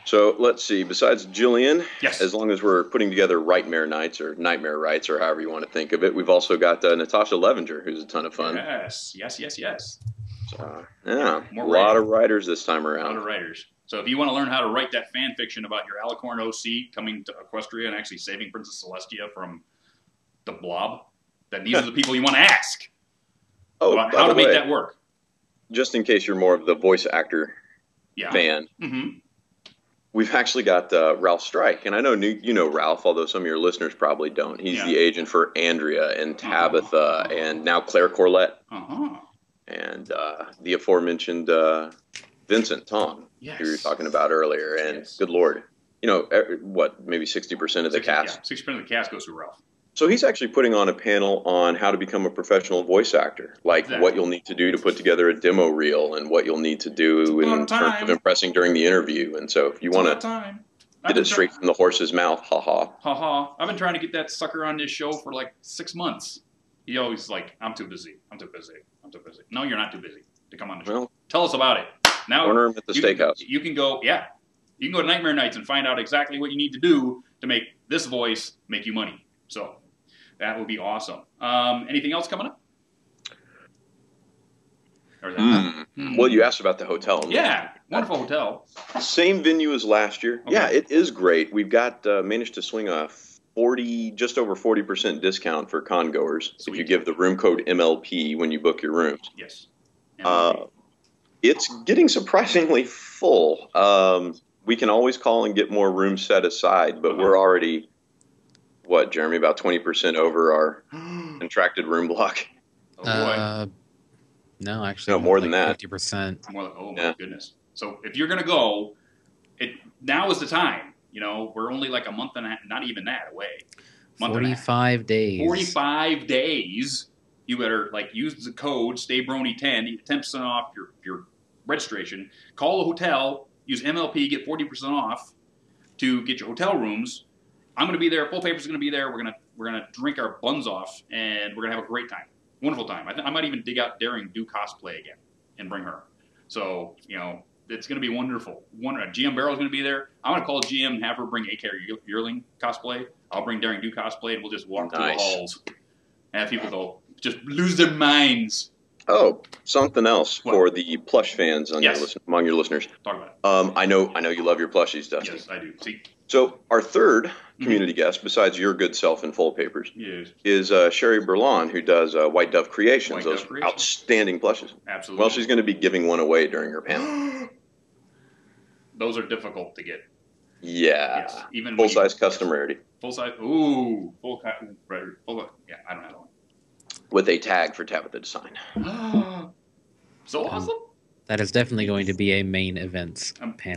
So let's see. Besides Jillian, yes. As long as we're putting together Rightmare Nights or Nightmare Rights or however you want to think of it, we've also got Natasha Levenger, who's a ton of fun. Yes. So, yeah, a lot of writers this time around. A lot of writers. So if you want to learn how to write that fan fiction about your Alicorn OC coming to Equestria and actually saving Princess Celestia from the Blob, then these are the people you want to ask about how to make that work. Just in case you're more of the voice actor fan. We've actually got Ralph Strike, and I know you know Ralph, although some of your listeners probably don't. He's the agent for Andrea and Tabitha and now Claire Corlett. And the aforementioned Vincent Tong, who you were talking about earlier. And good Lord, you know, what, maybe 60% of the cast? 60% of the cast goes to Ralph. So he's actually putting on a panel on how to become a professional voice actor, like what you'll need to do to put together a demo reel and what you'll need to do in terms of impressing during the interview. And so if you want to get it straight from the horse's mouth, ha-ha. I've been trying to get that sucker on this show for like 6 months. He always like, I'm too busy. No, you're not too busy to come on the show. Well, tell us about it. Now, corner him at the steakhouse. You can go to Nightmare Nights and find out exactly what you need to do to make this voice make you money. So that would be awesome. Anything else coming up? Well, you asked about the hotel. Yeah, wonderful hotel. Same venue as last year. Okay. Yeah, it is great. We've got managed to swing a just over 40% discount for congoers if you give the room code MLP when you book your rooms. Yes. It's getting surprisingly full. We can always call and get more rooms set aside, but we're already, what, Jeremy, about 20% over our contracted room block. No, actually, more than that. 50%. Oh my goodness! So if you're gonna go, now is the time. You know, we're only like a month and not even that away. 45 days. 45 days. You better use the code STAYBRONY10 to get 10% off your registration. Call the hotel. Use MLP. Get 40% off to get your hotel rooms. I'm going to be there. Full Paper's going to be there. We're gonna drink our buns off, and we're gonna have a great time, wonderful time. I might even dig out Daring Do cosplay again and bring her. So it's going to be wonderful. GM Barrel's going to be there. I'm going to call GM and have her bring A.K. Yearling cosplay. I'll bring Daring Do cosplay, and we'll just walk through the halls and have people go just lose their minds. Oh, something else for the plush fans on among your listeners. Talk about it. I know you love your plushies, Dusty. Yes, I do. See. So our third community guest, besides your good self in Full Papers, is Sherry Berlon, who does White Dove Creations, outstanding plushes. Absolutely. Well, she's going to be giving one away during her panel. Those are difficult to get. Yeah. Yes. Even full-size custom rarity. Full-size. Ooh. Full. Yeah, I don't have one. With a tag for Tabitha to sign. So awesome. That is definitely going to be a main events panel.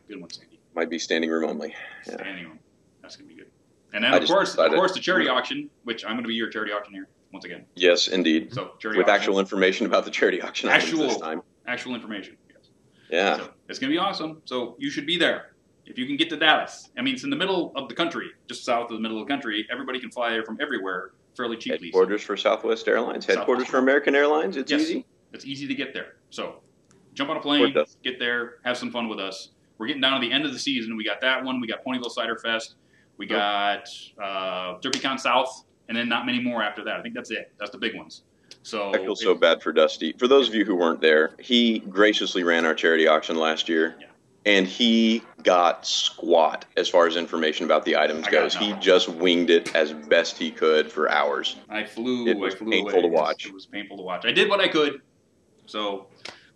Good one, Sandy. Might be standing room only. Yeah. Standing room. That's going to be good. And then, of course, the charity auction, which I'm going to be your charity auctioneer once again. Yes, indeed. So with actual information about the charity auction this time. Actual information, yes. Yeah. So it's going to be awesome. So you should be there. If you can get to Dallas. I mean, it's in the middle of the country, just south of the middle of the country. Everybody can fly there from everywhere fairly cheaply. Headquarters for Southwest Airlines. Headquarters for American Airlines. It's easy. It's easy to get there. So jump on a plane, get there, have some fun with us. We're getting down to the end of the season. We got that one. We got Ponyville Cider Fest. We got DerbyCon South, and then not many more after that. I think that's it. That's the big ones. So I feel so bad for Dusty. For those of you who weren't there, he graciously ran our charity auction last year. Yeah. And he got squat as far as information about the items goes. He just winged it as best he could for hours. It was painful to watch. It was painful to watch. I did what I could. So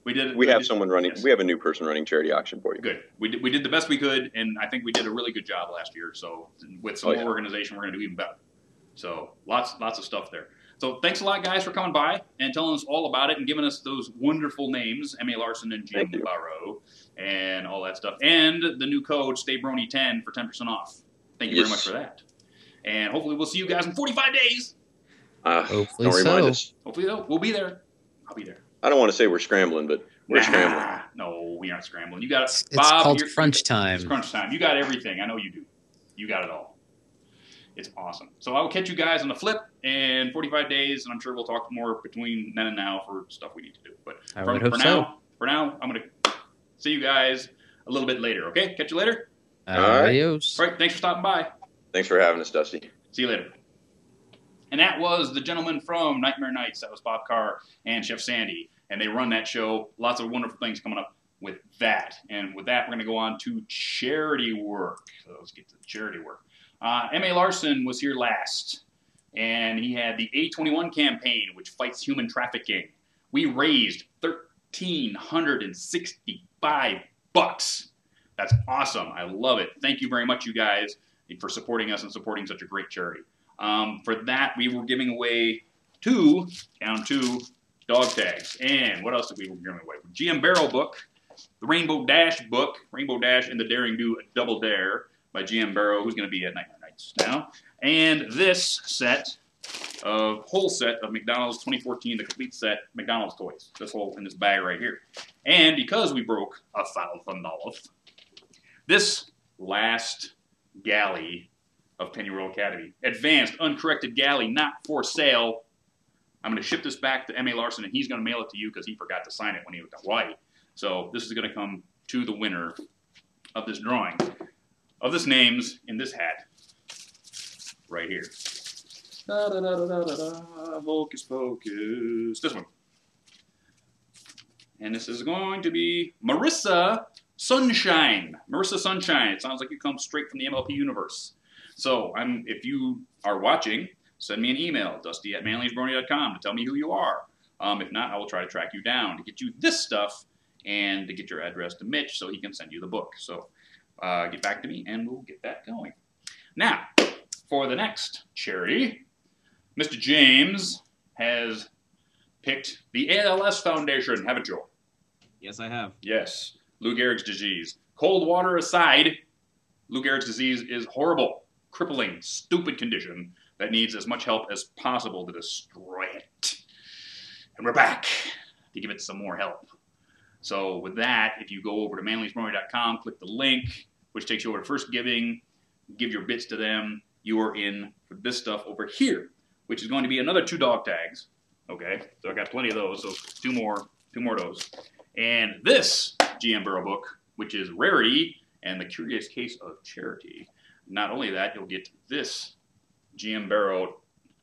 We have someone running. Yes. We have a new person running charity auction for you. Good. We did the best we could, and I think we did a really good job last year. So with some more organization, we're going to do even better. So lots of stuff there. So thanks a lot, guys, for coming by and telling us all about it and giving us those wonderful names, M.A. Larson and Jim Barrow, and all that stuff. And the new code, StayBrony10 for 10% off. Thank you very much for that. And hopefully we'll see you guys in 45 days. Hopefully so. Hopefully we'll be there. I'll be there. I don't want to say we're scrambling, but we're scrambling. No, we aren't scrambling. You got it, Bob. It's called crunch time. It's crunch time. You got everything. I know you do. You got it all. It's awesome. So I will catch you guys on the flip in 45 days, and I'm sure we'll talk more between then and now for stuff we need to do. But for now, I'm going to see you guys a little bit later, okay? Catch you later. Adios. All right, thanks for stopping by. Thanks for having us, Dusty. See you later. And that was the gentleman from Nightmare Nights. That was Bob Carr and Chef Sandy. And they run that show. Lots of wonderful things coming up with that. And with that, we're going to go on to charity work. So let's get to the charity work. M.A. Larson was here last, and he had the A21 campaign, which fights human trafficking. We raised $1,365. That's awesome. I love it. Thank you very much, you guys, for supporting us and supporting such a great charity. For that, we were giving away two dog tags. And what else did we were giving away? GM Barrel book, the Rainbow Dash book, Rainbow Dash and the Daring Do Double Dare, by GM Barrow, who's going to be at Nightmare Nights now. And this whole set of McDonald's 2014, the complete set, McDonald's toys. This whole in this bag right here. And because we broke $1,000, this last galley of Pennyroyal Academy, advanced, uncorrected galley, not for sale. I'm going to ship this back to M.A. Larson, and he's going to mail it to you because he forgot to sign it when he was in Hawaii. So this is going to come to the winner of this drawing. Of this names in this hat right here. Hocus pocus. This one. And this is going to be Marissa Sunshine. Marissa Sunshine. It sounds like you come straight from the MLP universe. So if you are watching, send me an email, dusty@manlysbrony.com, to tell me who you are. If not, I will try to track you down to get you this stuff and to get your address to Mitch so he can send you the book. So get back to me, and we'll get that going. Now, for the next charity, Mr. James has picked the ALS Foundation, haven't you? Yes, I have. Yes. Lou Gehrig's disease. Cold water aside, Lou Gehrig's disease is horrible, crippling, stupid condition that needs as much help as possible to destroy it. And we're back to give it some more help. So with that, if you go over to manlysbrony.com, click the link, which takes you over to First Giving, give your bits to them. You are in for this stuff over here, which is going to be another 2 dog tags. Okay, so I got plenty of those, so two more of those. And this GM Barrow book, which is Rarity and the Curious Case of Charity. Not only that, you'll get this GM Barrow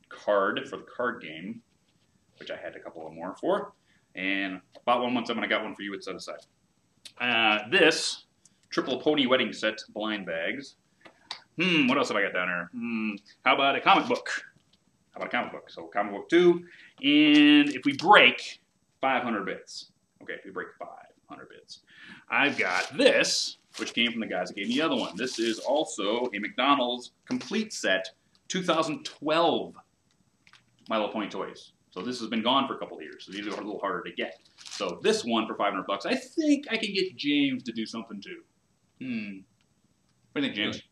card for the card game, which I had a couple of more for. And about 1 month, I got one for you. It's set aside. This triple pony wedding set blind bags. What else have I got down there? How about a comic book? So comic book 2. And if we break 500 bits. Okay, if we break 500 bits. I've got this, which came from the guys that gave me the other one. This is also a McDonald's complete set 2012 My Little Pony toys. So this has been gone for a couple of years, so these are a little harder to get. So this one for $500, I think I can get James to do something too. What do you think, James?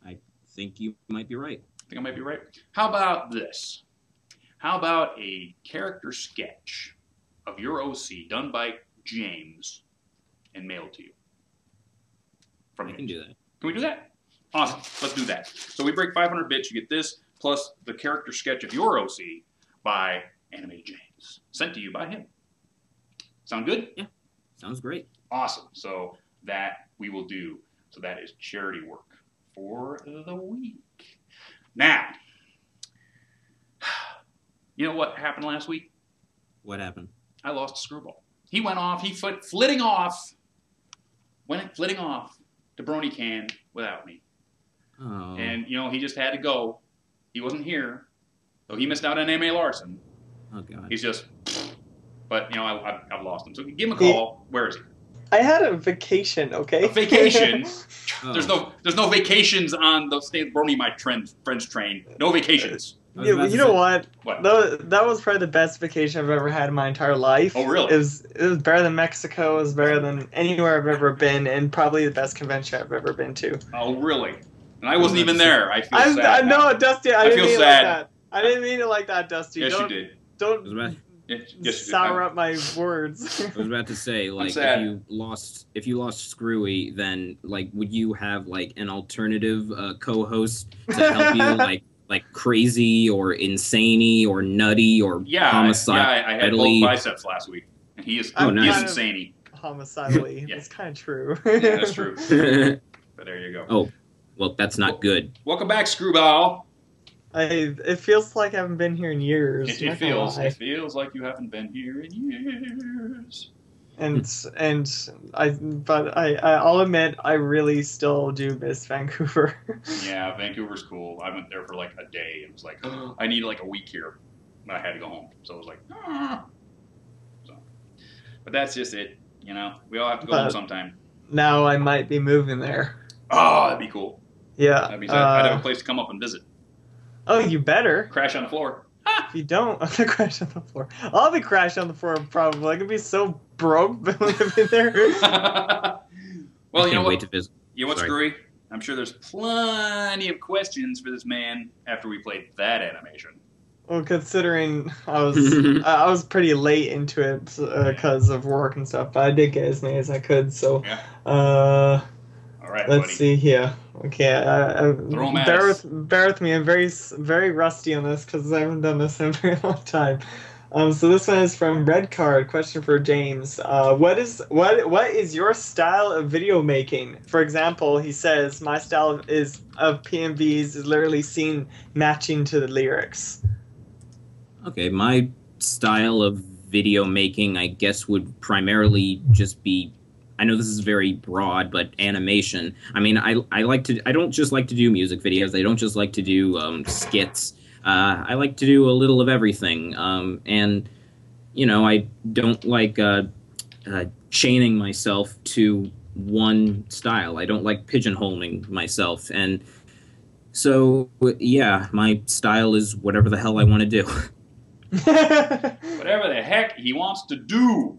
I think you might be right. Think I might be right? How about this? How about a character sketch of your OC done by James and mailed to you? I can do that. Can we do that? Awesome. Let's do that. So we break 500 bits. You get this plus the character sketch of your OC by Animated James. Sent to you by him. Sound good? Yeah. Sounds great. Awesome. So that we will do. So that is charity work for the week. Now, you know what happened last week? What happened? I lost a Screwball. He went off. He flitting off to Brony Can without me. Oh. And, he just had to go. He wasn't here. So he missed out on M.A. Larson. Oh, God. He's just but I've lost him. So give him a call. Where is he? I had a vacation. Okay. A vacation. There's no vacations on the Stay Brony My Friends train. No vacations. Yeah, you know what? That was probably the best vacation I've ever had in my entire life. Oh, really? It was better than Mexico. It was better than anywhere I've ever been, and probably the best convention I've ever been to. Oh, really? And I wasn't even there. I feel sad. No, Dusty, I didn't mean sad. it like that. I didn't mean it like that, Dusty. Yes, you did. Don't sour up my words. I was about to say, like, if you lost Screwy, then like, would you have like an alternative co-host to help you, like crazy or insaney or nutty or homicidal? Yeah, I had both biceps last week, and he is insaney. Homicidally, that's kind of true. Yeah, that's true. But there you go. Oh, well, that's not good. Welcome back, Screwball. It feels like I haven't been here in years. It feels like you haven't been here in years. I'll admit I really still do miss Vancouver. Yeah, Vancouver's cool. I went there for like a day. It was like I need like a week here. I had to go home, so it was like. But that's just it. We all have to go home sometime. Now I might be moving there. Oh, that'd be cool. Yeah. That'd be I'd have a place to come up and visit. Oh, you better. Crash on the floor. If you don't, I'm gonna crash on the floor. I'll be crashed on the floor probably. I could be so broke living there. Well, you know what? Wait to visit. You know what, Screwy? I'm sure there's plenty of questions for this man after we played that animation. Well, considering I was pretty late into it because of work and stuff, but I did get as many as I could. So, all right, let's see here. Okay, bear with me. I'm very, very rusty on this because I haven't done this in a very long time. So this one is from Red Card. Question for James. What is your style of video making? For example, he says my style of PMVs is literally scene matching to the lyrics. Okay, my style of video making, I guess, would primarily just be. I know this is very broad, but animation. I mean, I don't just like to do music videos. I don't just like to do skits. I like to do a little of everything. And, I don't like chaining myself to one style. I don't like pigeonholing myself. And so, yeah, my style is whatever the hell I want to do. Whatever the heck he wants to do.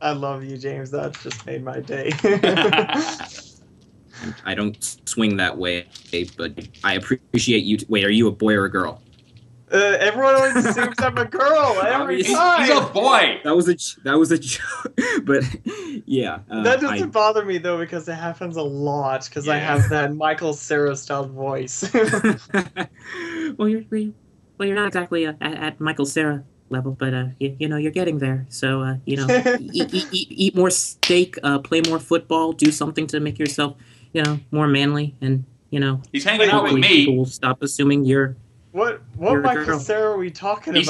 I love you, James. That just made my day. I don't swing that way, but I appreciate you. Wait, are you a boy or a girl? Everyone always assumes I'm a girl every time. He's a boy. That was a joke, but yeah. That doesn't bother me though because it happens a lot because I have that Michael Cera style voice. Well, you're not exactly at Michael Cera level, but you're getting there. So eat more steak, play more football, do something to make yourself more manly, and he's hanging out with me. People will stop assuming you're Michael Cera are we talking about?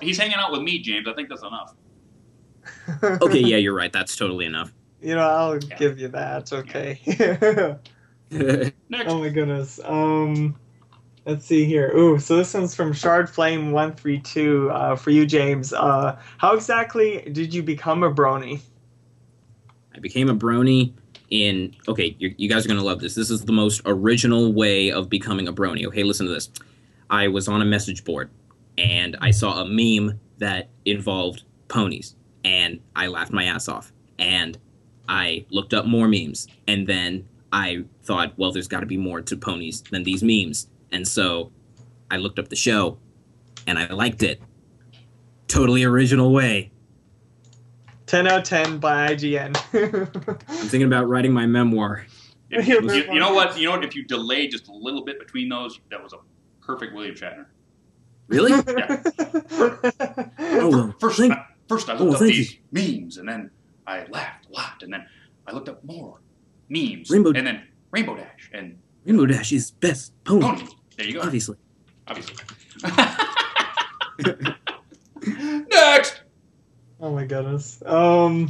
He's hanging out with me, James. I think that's enough. Okay, yeah, you're right. That's totally enough. I'll give you that. Okay. Next. Oh my goodness. Let's see here. Ooh, so this one's from ShardFlame132 for you, James. How exactly did you become a brony? I became a brony in... Okay, you guys are going to love this. This is the most original way of becoming a brony. Okay, listen to this. I was on a message board, and I saw a meme that involved ponies, and I laughed my ass off. And I looked up more memes, and then I thought, well, there's got to be more to ponies than these memes. And so I looked up the show, and I liked it. Totally original way. 10 out of 10 by IGN. I'm thinking about writing my memoir. You know what? If you delay just a little bit between those, that was a perfect William Shatner. Really? Yeah. First I looked up these memes, and then I laughed a lot, and then I looked up more memes, and then Rainbow Dash, and Rainbow Dash is best pony. There you go. Obviously. Next. Oh my goodness. Oh,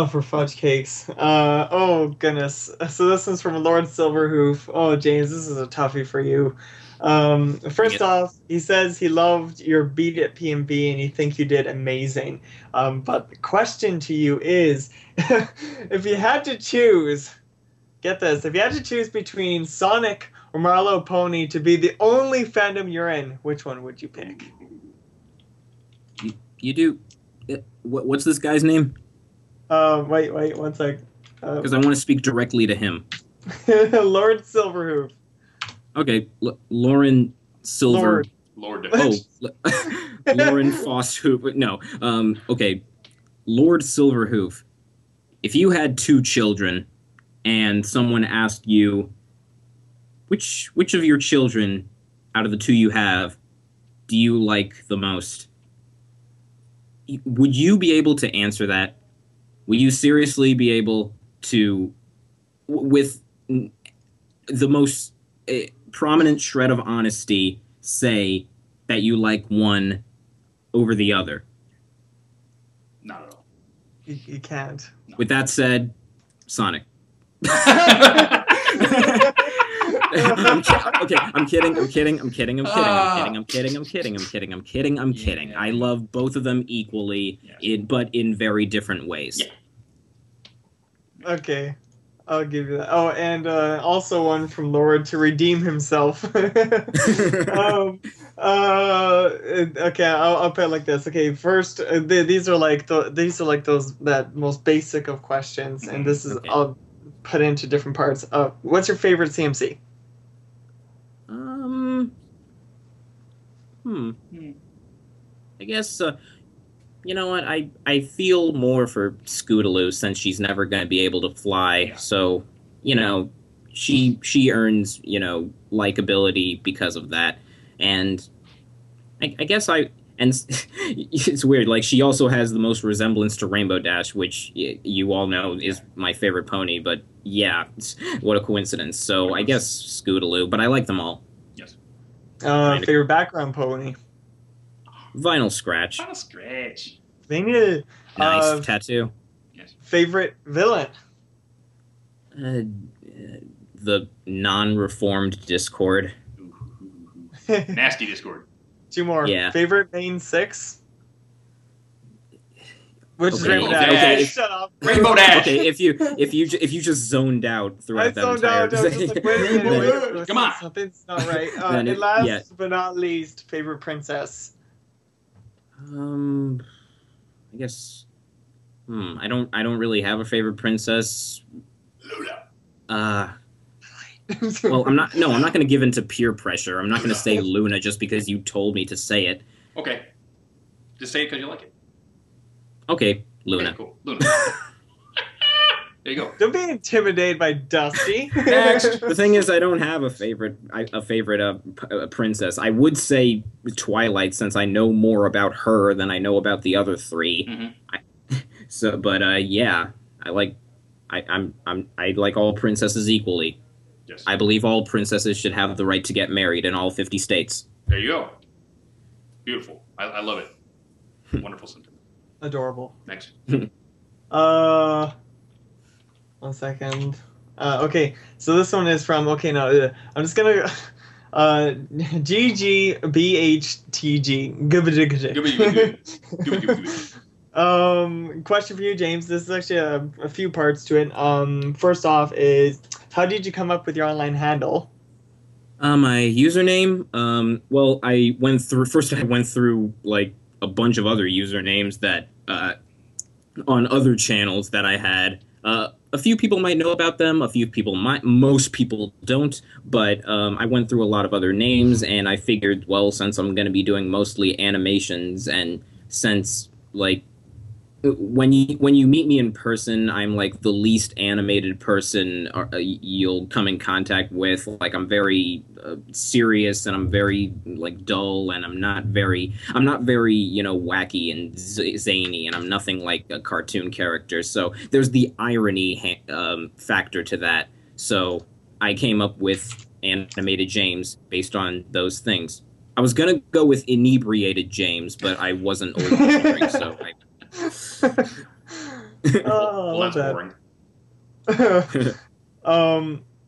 for fudge cakes. Oh goodness. So this is from Lord Silverhoof. Oh, James, this is a toughie for you. First off, he says he loved your beat at PMB and he thinks you did amazing. But the question to you is, if you had to choose, get this, if you had to choose between Sonic or My Little Pony to be the only fandom you're in, which one would you pick? You do. What's this guy's name? Wait, one sec. Because I want to speak directly to him. Lord Silverhoof. Okay, Lauren Silver. Lord. Oh, Lauren Fosthoof. No. Okay, Lord Silverhoof. If you had 2 children, and someone asked you, which of your children, out of the 2 you have, do you like the most? Would you be able to answer that? Will you seriously be able to, with the most prominent shred of honesty, say that you like one over the other? Not at all. You can't. No. With that said, Sonic. I'm kidding. I love both of them equally, but in very different ways. Yeah. Okay, I'll give you that. Oh, and also one from Lord to redeem himself. Okay, I'll put it like this. Okay, first, these are like those that most basic of questions, and this is I'll put into different parts. What's your favorite CMC? I guess, you know what, I feel more for Scootaloo since she's never going to be able to fly, so, you know, she earns, you know, likability because of that, and I guess and it's weird, like, she also has the most resemblance to Rainbow Dash, which you all know is my favorite pony, but yeah, what a coincidence, so I guess Scootaloo, but I like them all. Yes. Favorite background pony? Vinyl Scratch. Vinyl Scratch. Nice tattoo. Yes. Favorite villain? The non-reformed Discord. Nasty Discord. 2 more. Yeah. Favorite main 6? Which is Okay. Rainbow Dash. Okay. Shut up. Rainbow Dash. Okay, if you just zoned out throughout that entire thing. Like, wait a minute. Come on. Something's not right. And last but not least, favorite princess? I guess. I don't really have a favorite princess. Luna. Well, I'm not going to give in to peer pressure. I'm not going to say Luna just because you told me to say it. Okay. Just say it because you like it. Okay, Luna. Okay, cool. Luna. There you go. Don't be intimidated by Dusty. Next. The thing is, I don't have a favorite princess. I would say Twilight, since I know more about her than I know about the other 3. Mm-hmm. Yeah, I like all princesses equally. Yes. I believe all princesses should have the right to get married in all 50 states. There you go. Beautiful. I love it. Wonderful sentiment. Adorable. Next. 1 second. Okay, so this one is from, I'm just gonna, GGBHTG. Question for you, James. This is actually a few parts to it. First off is, how did you come up with your online handle? My username? Well, I went through, like, a bunch of other usernames that, on other channels that I had. A few people might know about them, most people don't, but I went through a lot of other names, and I figured, well, since I'm going to be doing mostly animations, and since, like, when you meet me in person, I'm like the least animated person you'll come in contact with. Like, I'm very serious, and I'm very like dull, and I'm not very wacky and zany, and I'm nothing like a cartoon character. So there's the irony factor to that. So I came up with Animated James based on those things. I was gonna go with Inebriated James, but I wasn't old enough to drink, so well, that's boring.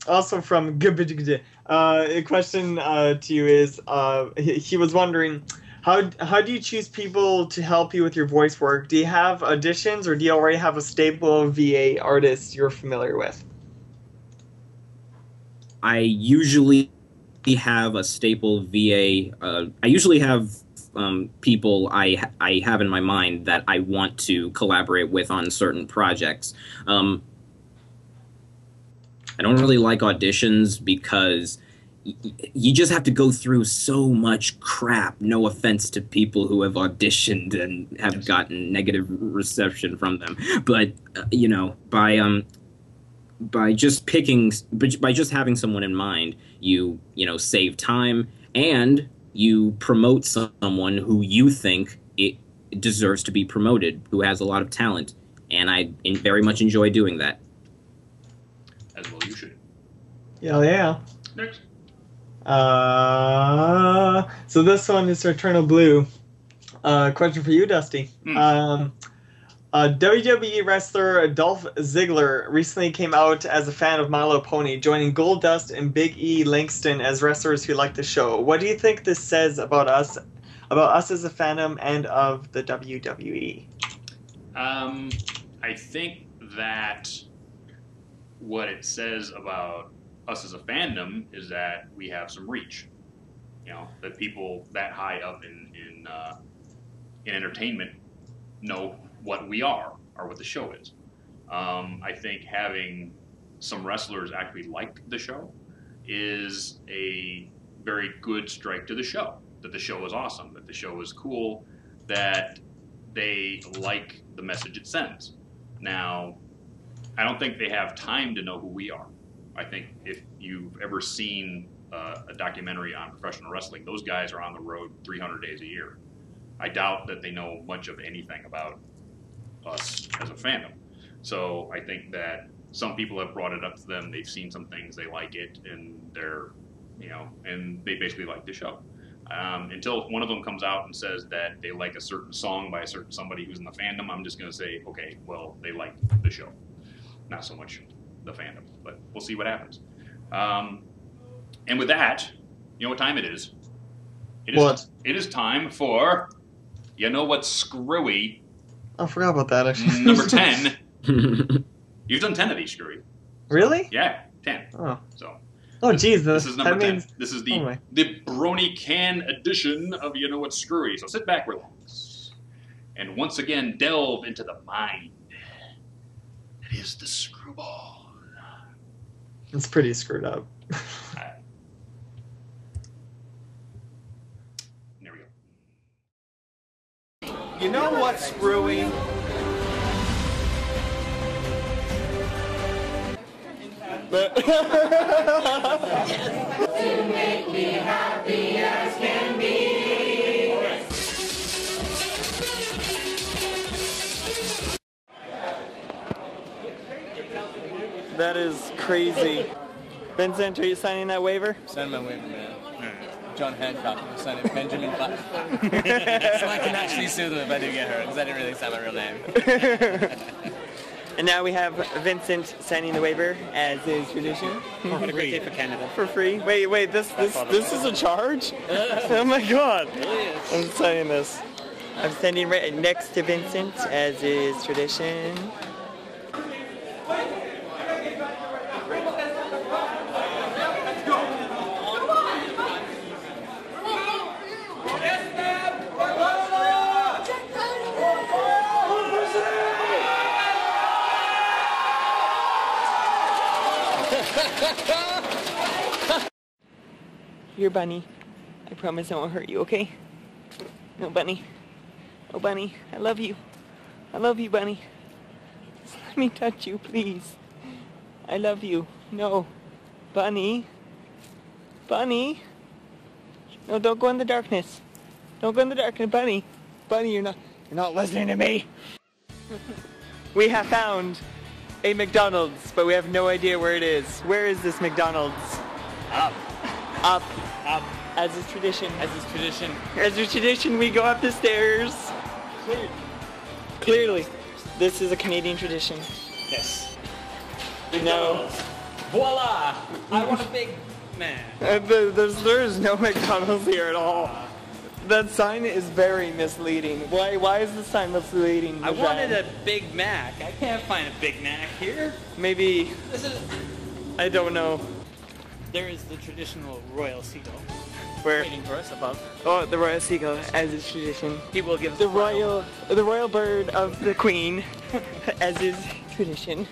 also from Gabidgd. A question to you is, he was wondering, how do you choose people to help you with your voice work? Do you have auditions, or do you already have a stable of VA artists you're familiar with? I usually have a staple VA. I usually have people I have in my mind that I want to collaborate with on certain projects. I don't really like auditions because you just have to go through so much crap. No offense to people who have auditioned and have gotten negative reception from them, but you know, by just having someone in mind, you know, save time, and you promote someone who you think it deserves to be promoted, who has a lot of talent, and I very much enjoy doing that. As well you should. Yeah. Next. So this one is Eternal Blue. Question for you, Dusty. WWE wrestler Dolph Ziggler recently came out as a fan of My Little Pony, joining Goldust and Big E Langston as wrestlers who like the show. What do you think this says about us as a fandom and of the WWE? I think that what it says about us as a fandom is that we have some reach. You know, that people that high up in entertainment know what we are or what the show is. I think having some wrestlers actually like the show is a very good strike to the show. That the show is awesome, that the show is cool, that they like the message it sends. Now, I don't think they have time to know who we are. I think if you've ever seen a documentary on professional wrestling, those guys are on the road 300 days a year. I doubt that they know much of anything about us as a fandom. So I think that some people have brought it up to them, they've seen some things, they like it, and they're, you know, and they basically like the show. Until one of them comes out and says that they like a certain song by a certain somebody who's in the fandom, I'm just going to say, okay, well, they like the show. Not so much the fandom, but we'll see what happens. And with that, you know what time it is? It is time for, you know what, Screwy. I forgot about that, actually. Number 10. You've done 10 of these, Screwy. Really? Yeah, 10. Oh. So. Oh, geez. This is number 10. This is the Brony can edition of You Know What's Screwy. So sit back, relax, and once again delve into the mind. It is the Screwball. It's pretty screwed up. There we go. You know what's Screwy? To make me happy as can be. That is crazy. Vincent, are you signing that waiver? Sign my waiver, man. John Hancock, I'm signing Benjamin Button. So I can actually sue them if I do get hurt, because I didn't really sign my real name. And now we have Vincent signing the waiver, as is tradition. For free. For Canada. For free? Wait, this is a charge? Oh my god. I'm signing this. I'm standing right next to Vincent, as is tradition. Here, Bunny. I promise I won't hurt you, okay? No, Bunny. Oh, Bunny, I love you. I love you, Bunny. Just let me touch you, please. I love you. No. Bunny. Bunny. No, don't go in the darkness. Don't go in the darkness, Bunny. Bunny, you're not listening to me. We have found a McDonald's, but we have no idea where it is. Where is this McDonald's? Up. Up. Up. As is tradition. As is tradition. As is tradition, we go up the stairs. Clearly. This is a Canadian tradition. Yes. No. Voila! I want a Big Mac. There's no McDonald's here at all. That sign is very misleading. Why is the sign misleading? I wanted a Big Mac. I can't find a Big Mac here. Maybe. I don't know. There is the traditional royal seagull. Where? Waiting for us above. Oh, the royal seagull, as is tradition. He will give us the royal bird of the queen, as is tradition.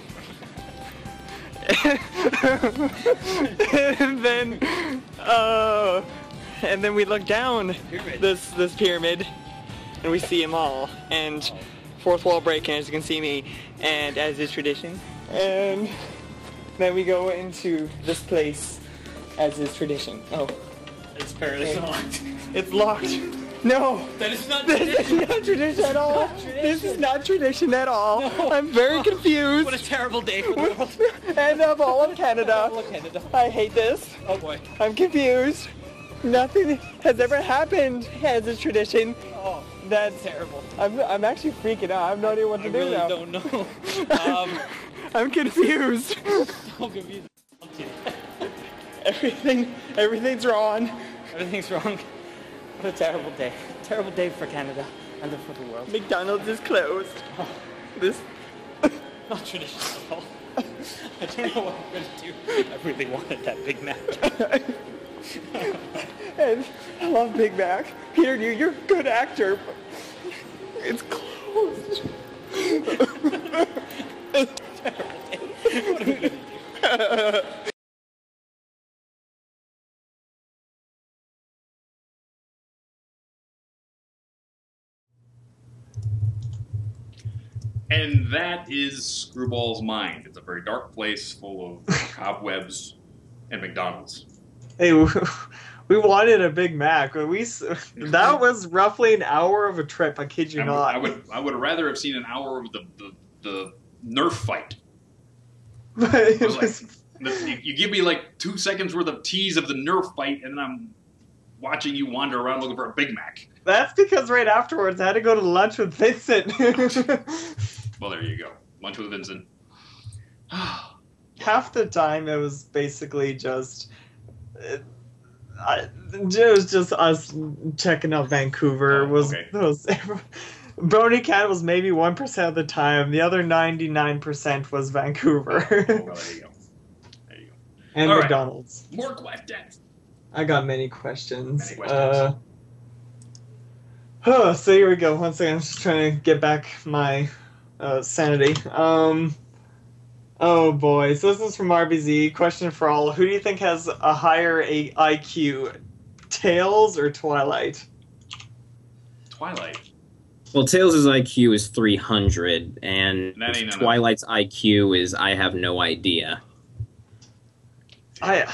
And then we look down this pyramid, and we see them all. And fourth wall breaking, as you can see me, and as is tradition. And then we go into this place, as is tradition. Oh, it's apparently locked. It's locked. No, that is not tradition. This is not tradition at all. This is not tradition at all. No. I'm very confused. What a terrible day for the world. And of all of Canada. I hate this. Oh boy. I'm confused. Nothing has ever happened as is tradition. Oh, that's terrible. I'm actually freaking out. I have no idea what to do now. I don't know. I'm confused. So confused. Everything's wrong. Everything's wrong. What a terrible day. Terrible day for Canada and for the world. McDonald's is closed. Oh. This not tradition at all. I don't know what I'm going to do. I really wanted that Big Mac. And I love Big Mac. Peter, you're a good actor, but it's closed. It's a terrible day. What are we going to do? And that is Screwball's mind. It's a very dark place full of cobwebs and McDonald's. Hey, we wanted a Big Mac. That was roughly an hour of a trip. I kid you not. I would rather have seen an hour of the Nerf fight. You give me like 2 seconds worth of tease of the Nerf fight, and then I'm watching you wander around looking for a Big Mac. That's because right afterwards I had to go to lunch with Vincent. Well, there you go. Lunch with Vincent. Half the time it was basically just... It was just us checking out Vancouver. Brony Cat was maybe 1% of the time. The other 99% was Vancouver. Well, there you go. There you go. And all McDonald's. Right. More questions. I got many questions. So here we go. Once again, I'm just trying to get back my sanity. Oh boy. So this is from RBZ. Question for all. Who do you think has a higher IQ? Tails or Twilight? Twilight. Well, Tails' IQ is 300, and Twilight's IQ is I have no idea. Here's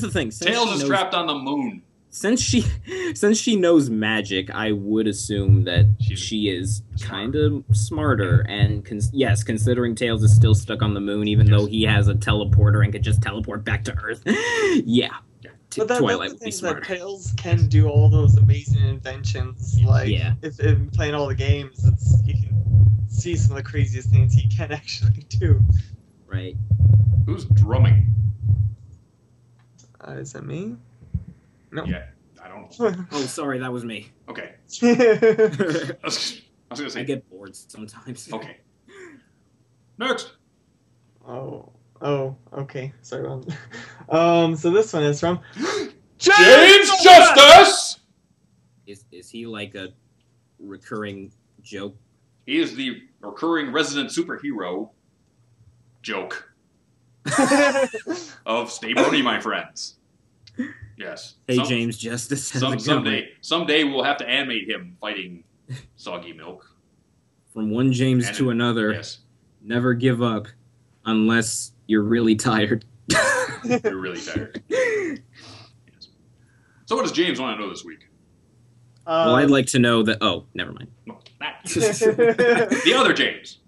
the thing. Tails is trapped on the moon. Since she knows magic, I would assume that she is kind of smarter. And considering Tails is still stuck on the moon, even though he has a teleporter and could just teleport back to Earth, yeah. Twilight would be smarter. Tails can do all those amazing inventions. If playing all the games, you can see some of the craziest things he can actually do. Right. Who's drumming? Is that me? No. Yeah, I don't. Oh, sorry, that was me. Okay. I was gonna say. I get bored sometimes. Okay. Next. Oh, okay. Sorry about that. So this one is from James Justice! Is he like a recurring joke? He is the recurring resident superhero joke of Stay Brony, my friends. Yes. Hey, James Justice. Someday we'll have to animate him fighting Soggy Milk. From one James to another. Yes. Never give up unless you're really tired. You're really tired. Yes. So what does James want to know this week? Well, I'd like to know that... Oh, never mind. The other James.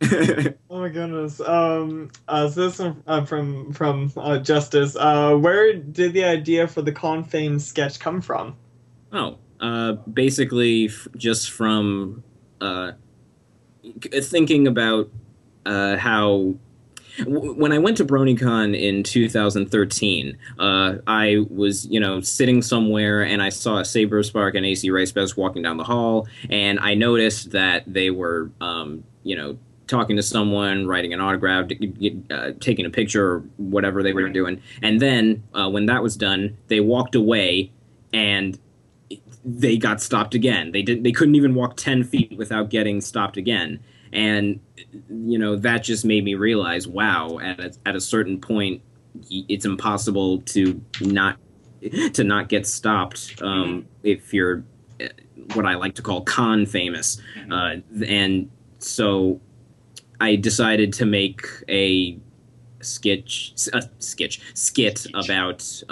Oh my goodness. So this one from Justice. Where did the idea for the Confame sketch come from? Oh, basically just from thinking about how When I went to BronyCon in 2013, I was, sitting somewhere and I saw a Saber Spark and AC Rice Best walking down the hall, and I noticed that they were, talking to someone, writing an autograph, taking a picture, or whatever they were doing. And then when that was done, they walked away, and they got stopped again. They couldn't even walk 10 feet without getting stopped again. And, that just made me realize, wow, at a certain point, it's impossible to not get stopped if you're what I like to call con famous. And so I decided to make a skit about,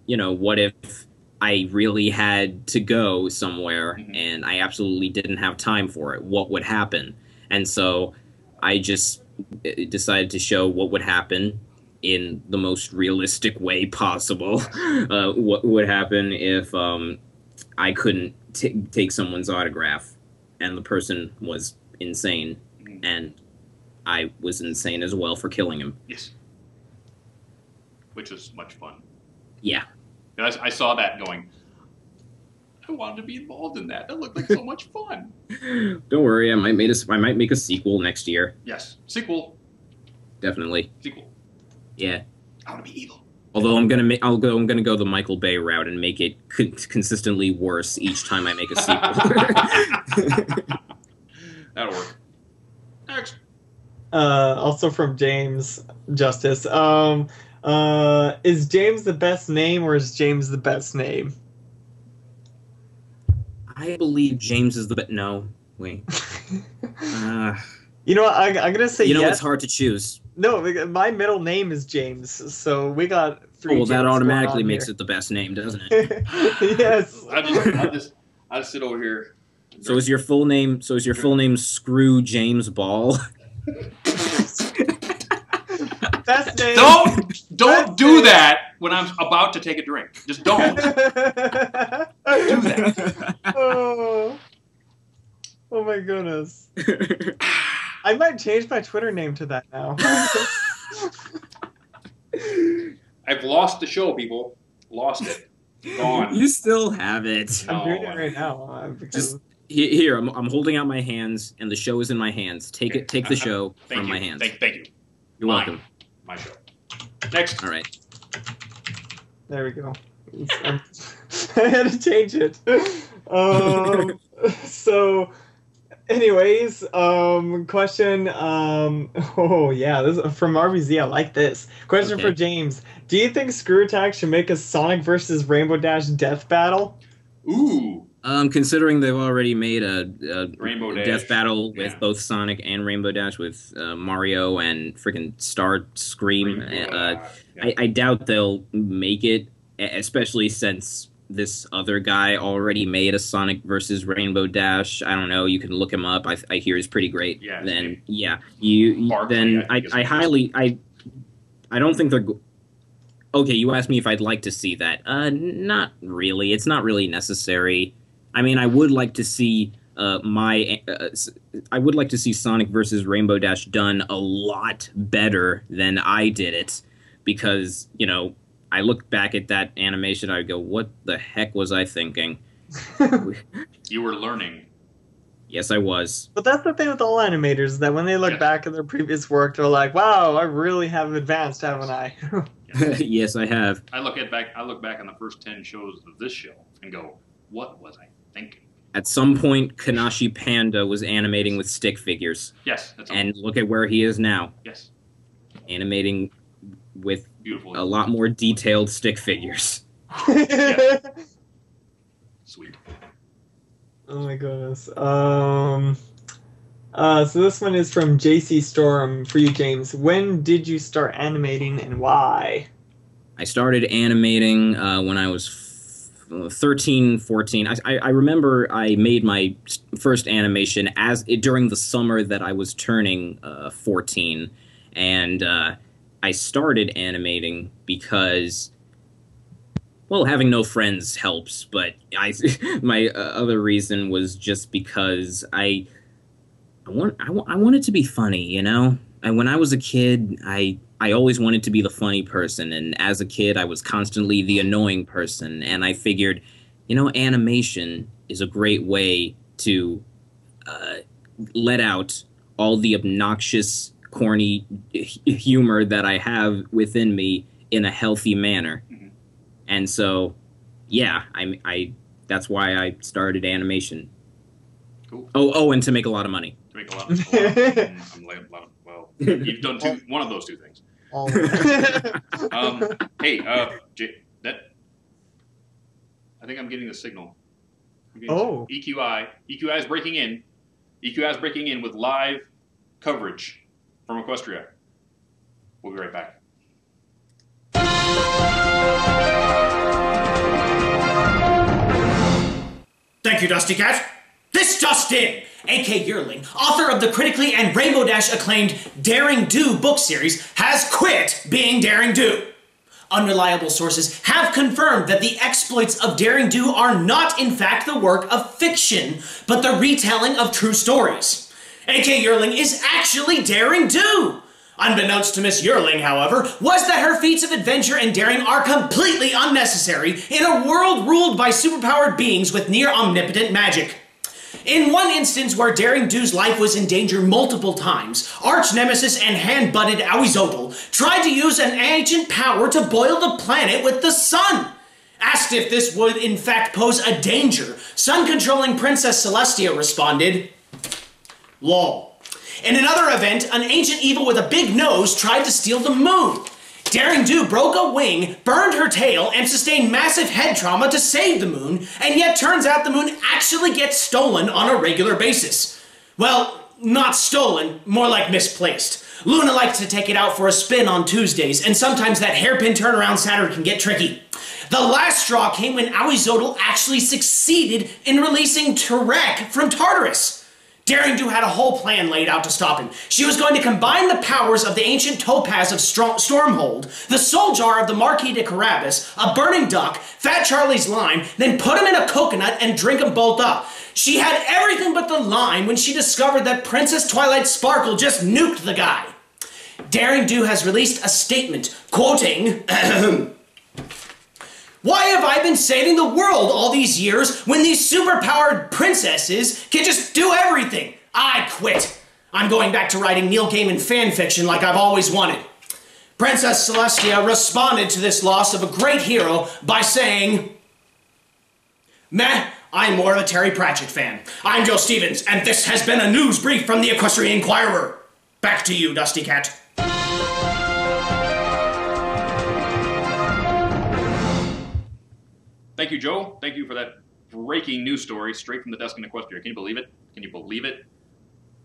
what if I really had to go somewhere and I absolutely didn't have time for it? What would happen? And so I just decided to show what would happen in the most realistic way possible. What would happen if I couldn't take someone's autograph and the person was insane and I was insane as well for killing him. Yes. Which was much fun. Yeah. I saw that going, I wanted to be involved in that. That looked like so much fun. Don't worry, I might make a sequel next year. Yes, sequel. Definitely. Sequel. Yeah. I want to be evil. Although I'm gonna go the Michael Bay route and make it consistently worse each time I make a sequel. That'll work. Next. Also from James Justice. Is James the best name, or is James the best name? I believe James is the best. No, wait. You know what? I'm gonna say yes. It's hard to choose. No, my middle name is James, so we got 3. Well, that James automatically makes it the best name, doesn't it? Yes. I'll just sit over here. So is your full name? Screw James Ball? Best name. Don't do that when I'm about to take a drink. Just don't do that. Oh my goodness. I might change my Twitter name to that now. I've lost the show, people. Lost it. Gone. You still have it. I'm doing it right now. Just here. I'm holding out my hands, and the show is in my hands. Take the show from my hands. Thank you. You're welcome. My show. Next. All right. There we go. I had to change it. So, anyways, question. Oh yeah, this is from RBZ. I like this question for James. Do you think Screw Attack should make a Sonic versus Rainbow Dash death battle? Ooh. Considering they've already made a Rainbow Dash death battle with both Sonic and Rainbow Dash with Mario and freaking Star Scream, I doubt they'll make it, especially since this other guy already made a Sonic versus Rainbow Dash. I don't know. You can look him up. I hear he's pretty great. Yeah. Then I don't think they're. Okay, you asked me if I'd like to see that. Not really. It's not really necessary. I mean, I would like to see I would like to see Sonic versus Rainbow Dash done a lot better than I did it, because I look back at that animation, I go, "What the heck was I thinking?" You were learning. Yes, I was. But that's the thing with all animators, that when they look back at their previous work, they're like, "Wow, I really have advanced, haven't I?" Yes, I have. I look back on the first 10 shows of this show and go, "What was I thinking?" At some point, Kanashi Panda was animating with stick figures. Yes, and look at where he is now. Yes, animating with beautiful, a lot more detailed stick figures. Sweet. Oh my goodness. So this one is from JC Storm for you, James. When did you start animating and why? I started animating when I was 13, 14. I remember I made my first animation during the summer that I was turning 14, and I started animating because, well, having no friends helps, but my other reason was just because I wanted to be funny, when I was a kid, I always wanted to be the funny person, and as a kid, I was constantly the annoying person, and I figured, animation is a great way to let out all the obnoxious, corny humor that I have within me in a healthy manner. Mm-hmm. And so, yeah, I that's why I started animation. Cool. Oh, and to make a lot a lot of money. Well, you've done one of those two things. Hey, I think I'm getting the signal. EQI is breaking in. EQI is breaking in with live coverage from Equestria. We'll be right back. Thank you, Dusty Cat. This just in! A.K. Yearling, author of the critically and Rainbow Dash acclaimed Daring Do book series, has quit being Daring Do. Unreliable sources have confirmed that the exploits of Daring Do are not in fact the work of fiction, but the retelling of true stories. A.K. Yearling is actually Daring Do! Unbeknownst to Miss Yearling, however, was that her feats of adventure and daring are completely unnecessary in a world ruled by superpowered beings with near-omnipotent magic. In one instance where Daring Do's life was in danger multiple times, arch-nemesis and hand-butted Awizodel tried to use an ancient power to boil the planet with the sun. Asked if this would in fact pose a danger, sun-controlling Princess Celestia responded, "Lol." In another event, an ancient evil with a big nose tried to steal the moon. Daring Do broke a wing, burned her tail, and sustained massive head trauma to save the moon, and yet turns out the moon actually gets stolen on a regular basis. Well, not stolen, more like misplaced. Luna likes to take it out for a spin on Tuesdays, and sometimes that hairpin turnaround Saturn can get tricky. The last straw came when Awizodel actually succeeded in releasing Tarek from Tartarus. Daring Do had a whole plan laid out to stop him. She was going to combine the powers of the ancient topaz of Stormhold, the soul jar of the Marquis de Carabas, a burning duck, Fat Charlie's lime, then put him in a coconut and drink them both up. She had everything but the lime when she discovered that Princess Twilight Sparkle just nuked the guy. Daring Do has released a statement, quoting, "Why have I been saving the world all these years when these superpowered princesses can just do everything? I quit. I'm going back to writing Neil Gaiman fanfiction like I've always wanted." Princess Celestia responded to this loss of a great hero by saying, "Meh, I'm more of a Terry Pratchett fan. I'm Joe Stevens, and this has been a news brief from the Equestrian Inquirer. Back to you, Dusty Cat." Thank you, Joe. Thank you for that breaking news story straight from the desk in Equestria. Can you believe it? Can you believe it?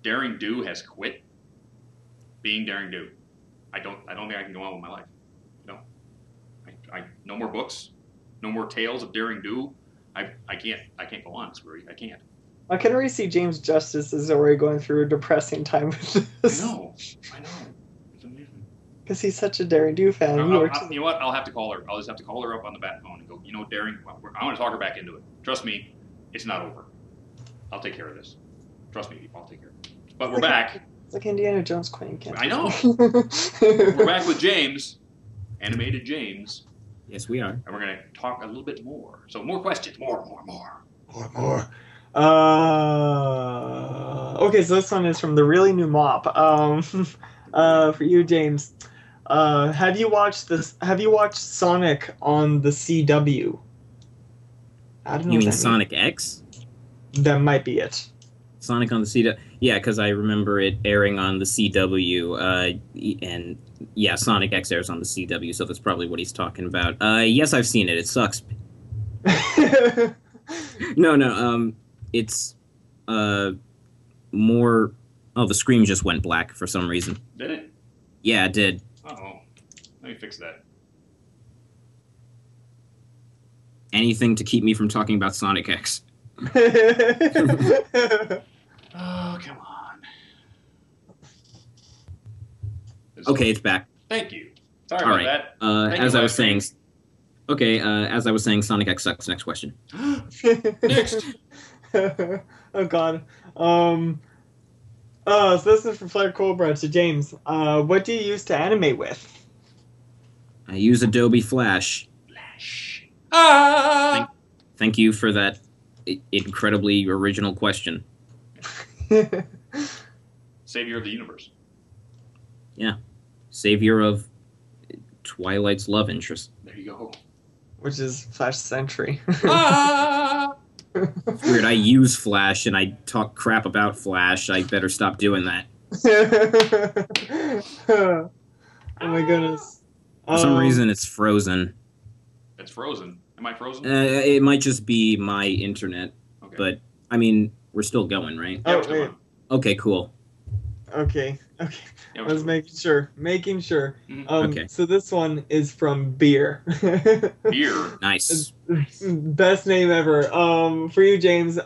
Daring Do has quit being Daring Do. I don't think I can go on with my life. No. No more books. No more tales of Daring Do. I can't go on, Screwy. I can't. I can already see James Justice is already going through a depressing time with this. I know. It's amazing. Because he's such a Daring Do fan. You know what? I'll have to call her. I'll just have to call her up on the bat phone and go, Daring, I want to talk her back into it. Trust me, it's not over. I'll take care of this. Trust me, I'll take care of it. But we're back. It's like Indiana Jones Queen. I know. We're back with James, Animated James. Yes, we are. And we're going to talk a little bit more. So more questions. More. Okay, so this one is from the really new mop. For you, James. Have you watched Sonic on the CW? I don't know. You mean Sonic X? That might be it. Sonic on the CW? Yeah, because I remember it airing on the CW, and yeah, Sonic X airs on the CW, so that's probably what he's talking about. Yes, I've seen it. It sucks. No, it's more... Oh, the screen just went black for some reason. Did it? Yeah, it did. Uh-oh. Let me fix that. Anything to keep me from talking about Sonic X. Oh, come on. Okay, it's back. Thank you. Sorry about that. As I was saying... Okay, as I was saying, Sonic X sucks. Next question. Next. Oh, God. So this is from Flare Cobra to James. What do you use to animate with? I use Adobe Flash. Thank you for that incredibly original question. Savior of the universe. Yeah. Savior of Twilight's love interest. There you go. Which is Flash Sentry. It's weird, I use Flash and I talk crap about Flash. I better stop doing that. Oh my goodness. For some reason, it's frozen. It's frozen. Am I frozen? It might just be my internet. Okay. But, I mean, we're still going, right? Oh, wait. Okay, cool. Okay. I was making sure. Okay. So this one is from Beer. Beer. Nice. Best name ever. For you, James.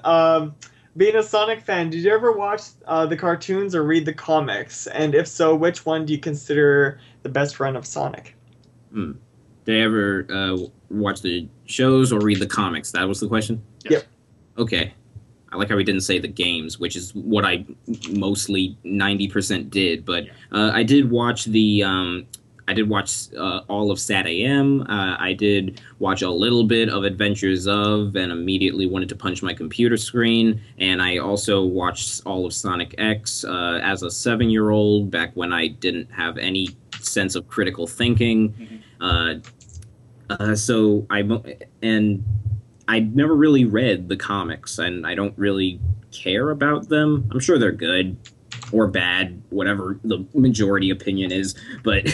Being a Sonic fan, did you ever watch the cartoons or read the comics? And if so, which one do you consider the best run of Sonic? Did I ever watch the shows or read the comics? That was the question? Yes. Yep. Okay. I like how he didn't say the games, which is what I mostly 90% did. But I did watch all of Sat AM. I did watch a little bit of Adventures of, and immediately wanted to punch my computer screen. And I also watched all of Sonic X as a 7-year-old, back when I didn't have any sense of critical thinking. I never really read the comics, and I don't really care about them. I'm sure they're good or bad, whatever the majority opinion is. But,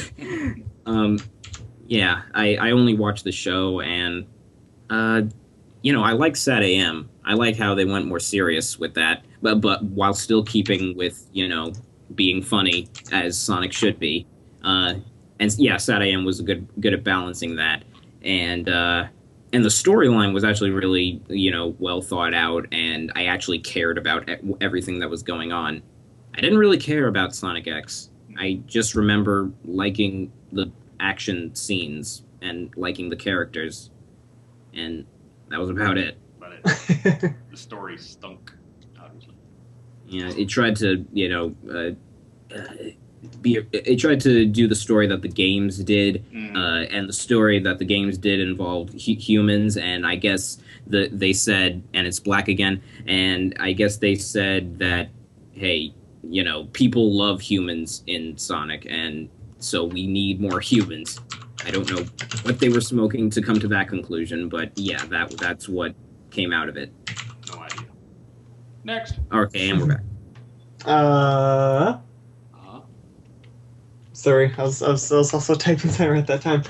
yeah, I only watch the show, and, I like Sat AM. I like how they went more serious with that, but while still keeping with, being funny, as Sonic should be. And, yeah, Sat AM was good at balancing that. And the storyline was actually really, well thought out, and I actually cared about everything that was going on. I didn't really care about Sonic X. I just remember liking the action scenes and liking the characters, and that was about it. The story stunk, obviously. Yeah, it tried to, it tried to do the story that the games did, and the story that the games did involved humans, and I guess they said, and it's black again, and I guess they said that, hey, people love humans in Sonic, and so we need more humans. I don't know what they were smoking to come to that conclusion, but yeah, that's what came out of it. No idea. Next. Okay, and we're back. Sorry, I was also typing something at that time.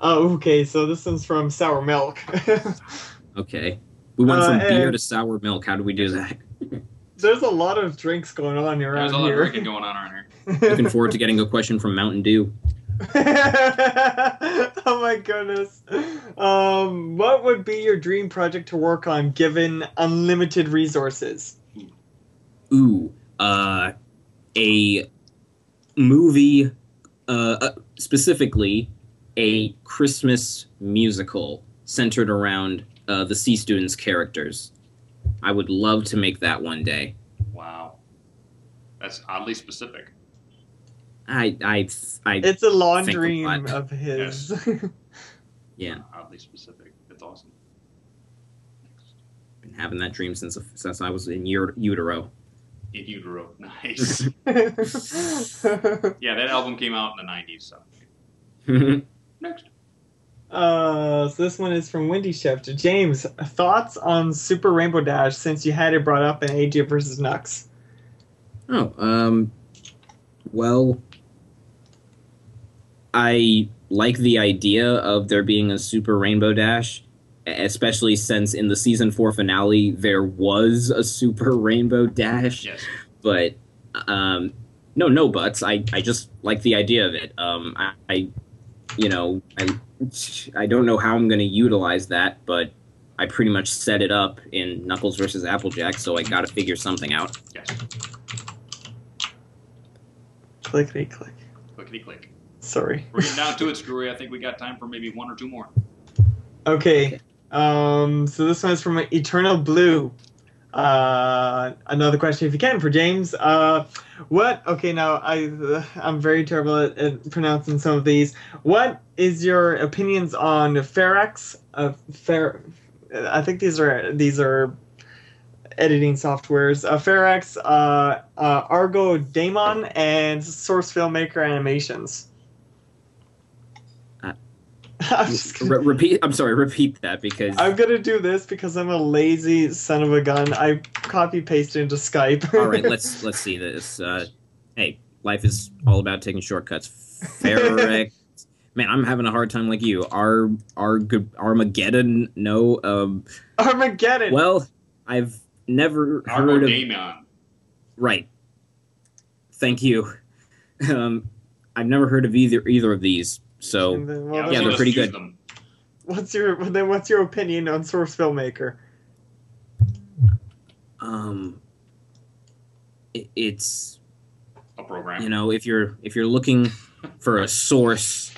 Okay, so this one's from Sour Milk. Okay. We went from beer to sour milk. How do we do that? There's a lot of drinks going on around here. There's a lot of drinking going on around here. Looking forward to getting a question from Mountain Dew. Oh my goodness. What would be your dream project to work on given unlimited resources? Ooh, a movie, specifically a Christmas musical centered around the Sea Students characters. I would love to make that one day. Wow, that's oddly specific. It's a long dream of his. Yes. Yeah, oddly specific. That's awesome. Been having that dream since I was in utero. In utero, nice. Yeah, that album came out in the 90s. So next. So this one is from Windy Chef to James. Thoughts on Super Rainbow Dash since you had it brought up in AJ vs. Nux? Well, I like the idea of there being a Super Rainbow Dash, especially since in the Season 4 finale there was a Super Rainbow Dash. Yes. But, no buts. I just like the idea of it. I don't know how I'm going to utilize that, but I pretty much set it up in Knuckles vs. Applejack, so I got to figure something out. Yes. Clickety click. Clickety click. Sorry. We're getting down to it, Screwy. I think we got time for maybe one or two more. Okay. So this one is from Eternal Blue. Another question, if you can, for James. What? Okay, now I'm very terrible at pronouncing some of these. What is your opinions on Ferex? I think these are editing softwares. Ferex, Argodaemon, and Source Filmmaker Animations. Repeat. I'm sorry. Repeat that because I'm gonna do this because I'm a lazy son of a gun. I copy pasted into Skype. All right, let's see this. Hey, life is all about taking shortcuts. Ferex. Man, I'm having a hard time like you. Armageddon? No. Armageddon. Well, I've never heard of. Argodaemon. Right. Thank you. I've never heard of either of these. So yeah, they're pretty good. What's your opinion on Source Filmmaker? It's a program. You know, if you're looking for a source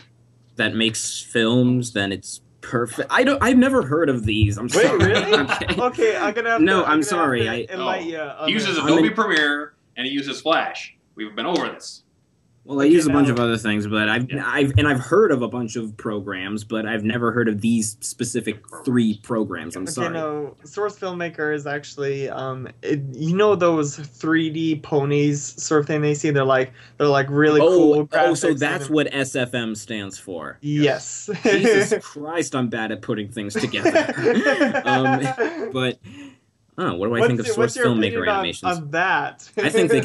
that makes films, then it's perfect. I've never heard of these. I'm sorry. Wait, really? Okay, I'm gonna have to. I'm sorry. He uses Adobe Premiere and he uses Flash. We've been over this. Well, I use a bunch of other things, but I've heard of a bunch of programs, but I've never heard of these specific 3 programs. I'm sorry. No, Source Filmmaker is actually you know those 3D ponies sort of thing they see. They're like really cool. Oh, so that's what SFM stands for. Yes. Jesus Christ, I'm bad at putting things together. But. Oh, what do I think of Source Filmmaker animations? On that? I think they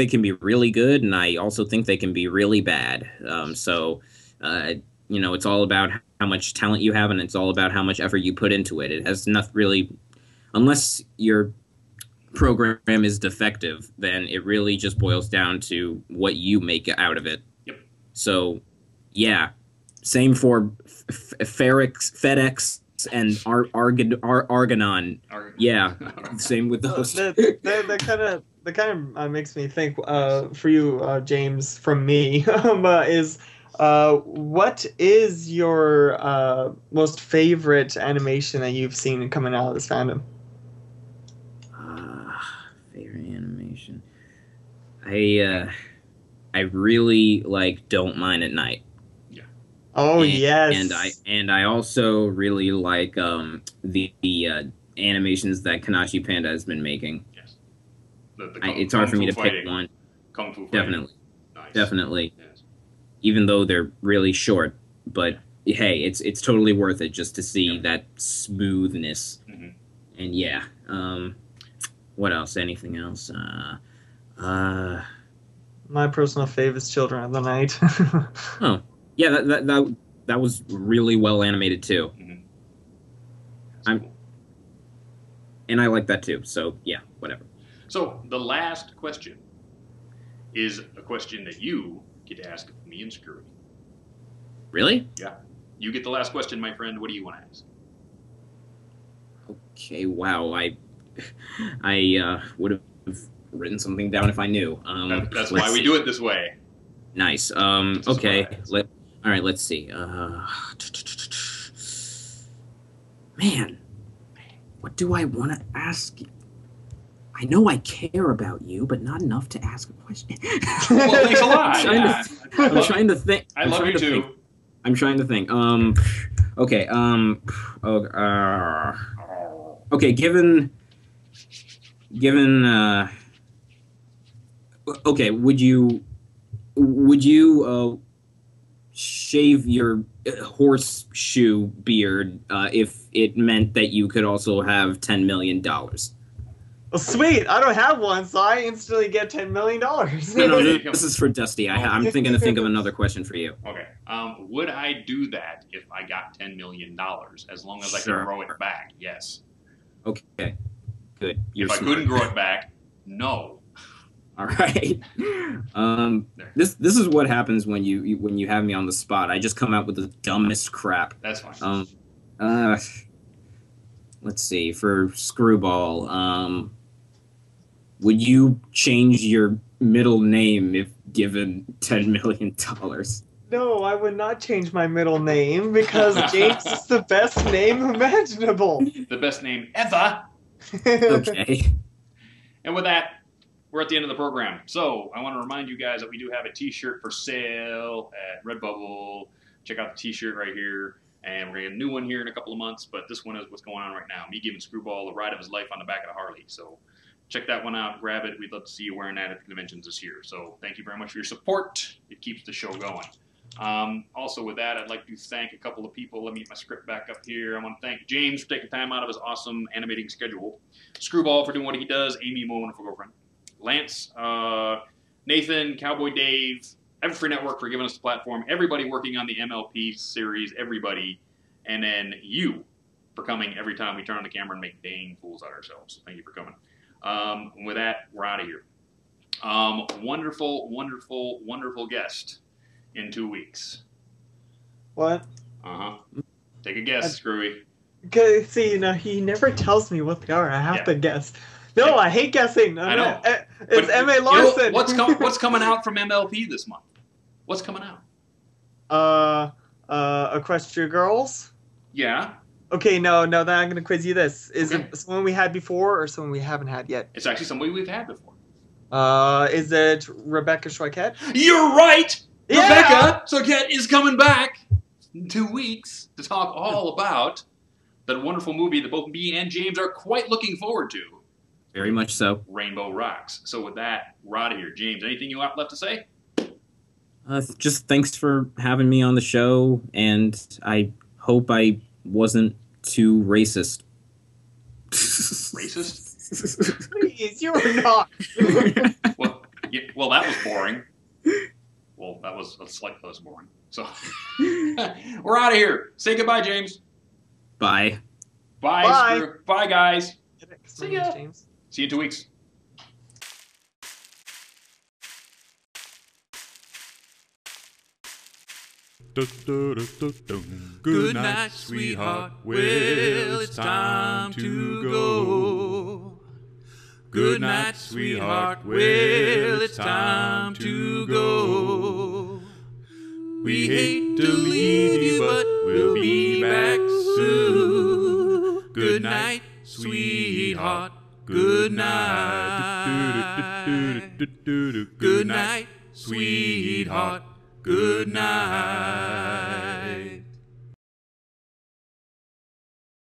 can be really good, and I also think they can be really bad. You know, it's all about how much talent you have, and it's all about how much effort you put into it. It has nothing really, unless your program is defective, then it really just boils down to what you make out of it. Yep. So, yeah, same for FedEx. And Argodaemon, yeah, same with those. That kind of makes me think. For you, James, from me, is what is your most favorite animation that you've seen coming out of this fandom? Favorite animation, I really like Don't Mine at Night. Oh, yes. And I also really like the animations that Kanashi Panda has been making. Yes. It's hard for me to pick one. Kung Fu Definitely. Nice. Definitely. Yes. Even though they're really short, but hey, it's totally worth it just to see that smoothness. Mm-hmm. And yeah. What else? Anything else? My personal favorite is Children of the Night. Oh. Yeah, that was really well animated too. Mm-hmm. Cool. And I like that too. So yeah, whatever. So the last question is a question that you get to ask me and Screwy. Really? Yeah. You get the last question, my friend. What do you want to ask? Okay. Wow. I would have written something down if I knew. That's why we do it this way. Nice. Okay. All right, let's see. Man, what do I want to ask you? I know I care about you, but not enough to ask a question. Well, thanks a lot. I'm trying to think. I love you too. I'm trying to think. Okay. Okay. Given. Okay. Would you shave your horseshoe beard if it meant that you could also have $10 million? Well, sweet. I don't have one, so I instantly get $10 million. No, this is for Dusty. I'm thinking to think of another question for you. Okay. Would I do that if I got $10 million, as long as I can grow it back? Yes. Okay. Good. If I couldn't grow it back, no. All right. This is what happens when you have me on the spot. I just come out with the dumbest crap. That's fine. Let's see. For Screwball, would you change your middle name if given $10 million? No, I would not change my middle name because James is the best name imaginable. The best name ever. Okay. And with that, we're at the end of the program. So I want to remind you guys that we do have a t-shirt for sale at Redbubble. Check out the t-shirt right here. And we're going to get a new one here in a couple of months. But this one is what's going on right now. Me giving Screwball the ride of his life on the back of the Harley. So check that one out. Grab it. We'd love to see you wearing that at the conventions this year. So thank you very much for your support. It keeps the show going. Also with that, I'd like to thank a couple of people. Let me get my script back up here. I want to thank James for taking time out of his awesome animating schedule. Screwball for doing what he does. Amy, my wonderful girlfriend. Lance, Nathan, Cowboy Dave, Everfree Network for giving us the platform. Everybody working on the MLP series. Everybody. And then you for coming every time we turn on the camera and make dang fools out of ourselves. So thank you for coming. With that, we're out of here. Wonderful, wonderful, wonderful guest. In 2 weeks. What? Take a guess, Screwy. See, he never tells me what they are. I have to guess. No, I hate guessing. I know. It's M.A. Larson. What's coming out from MLP this month? What's coming out? Equestria Girls? Yeah. Okay, no, then I'm going to quiz you this. Is it someone we had before or someone we haven't had yet? It's actually somebody we've had before. Is it Rebecca Schweikett? You're right! Yeah! Rebecca Schweikett is coming back in 2 weeks to talk all about that wonderful movie that both me and James are quite looking forward to. Very much so. Rainbow Rocks. So with that, we're out of here. James, anything you have left to say? Just thanks for having me on the show, and I hope I wasn't too racist. Racist? Please, you are not. Well, that was boring. Well, that was slightly less boring. So, we're out of here. Say goodbye, James. Bye. Bye, Screw. Bye, guys. See ya. James. See you in 2 weeks. Good night, sweetheart. Well, it's time to go. Good night, sweetheart. Well, it's time to go. We hate to leave you, but we'll be back soon. Good night, sweetheart. Good night. Good night, sweetheart. Good night.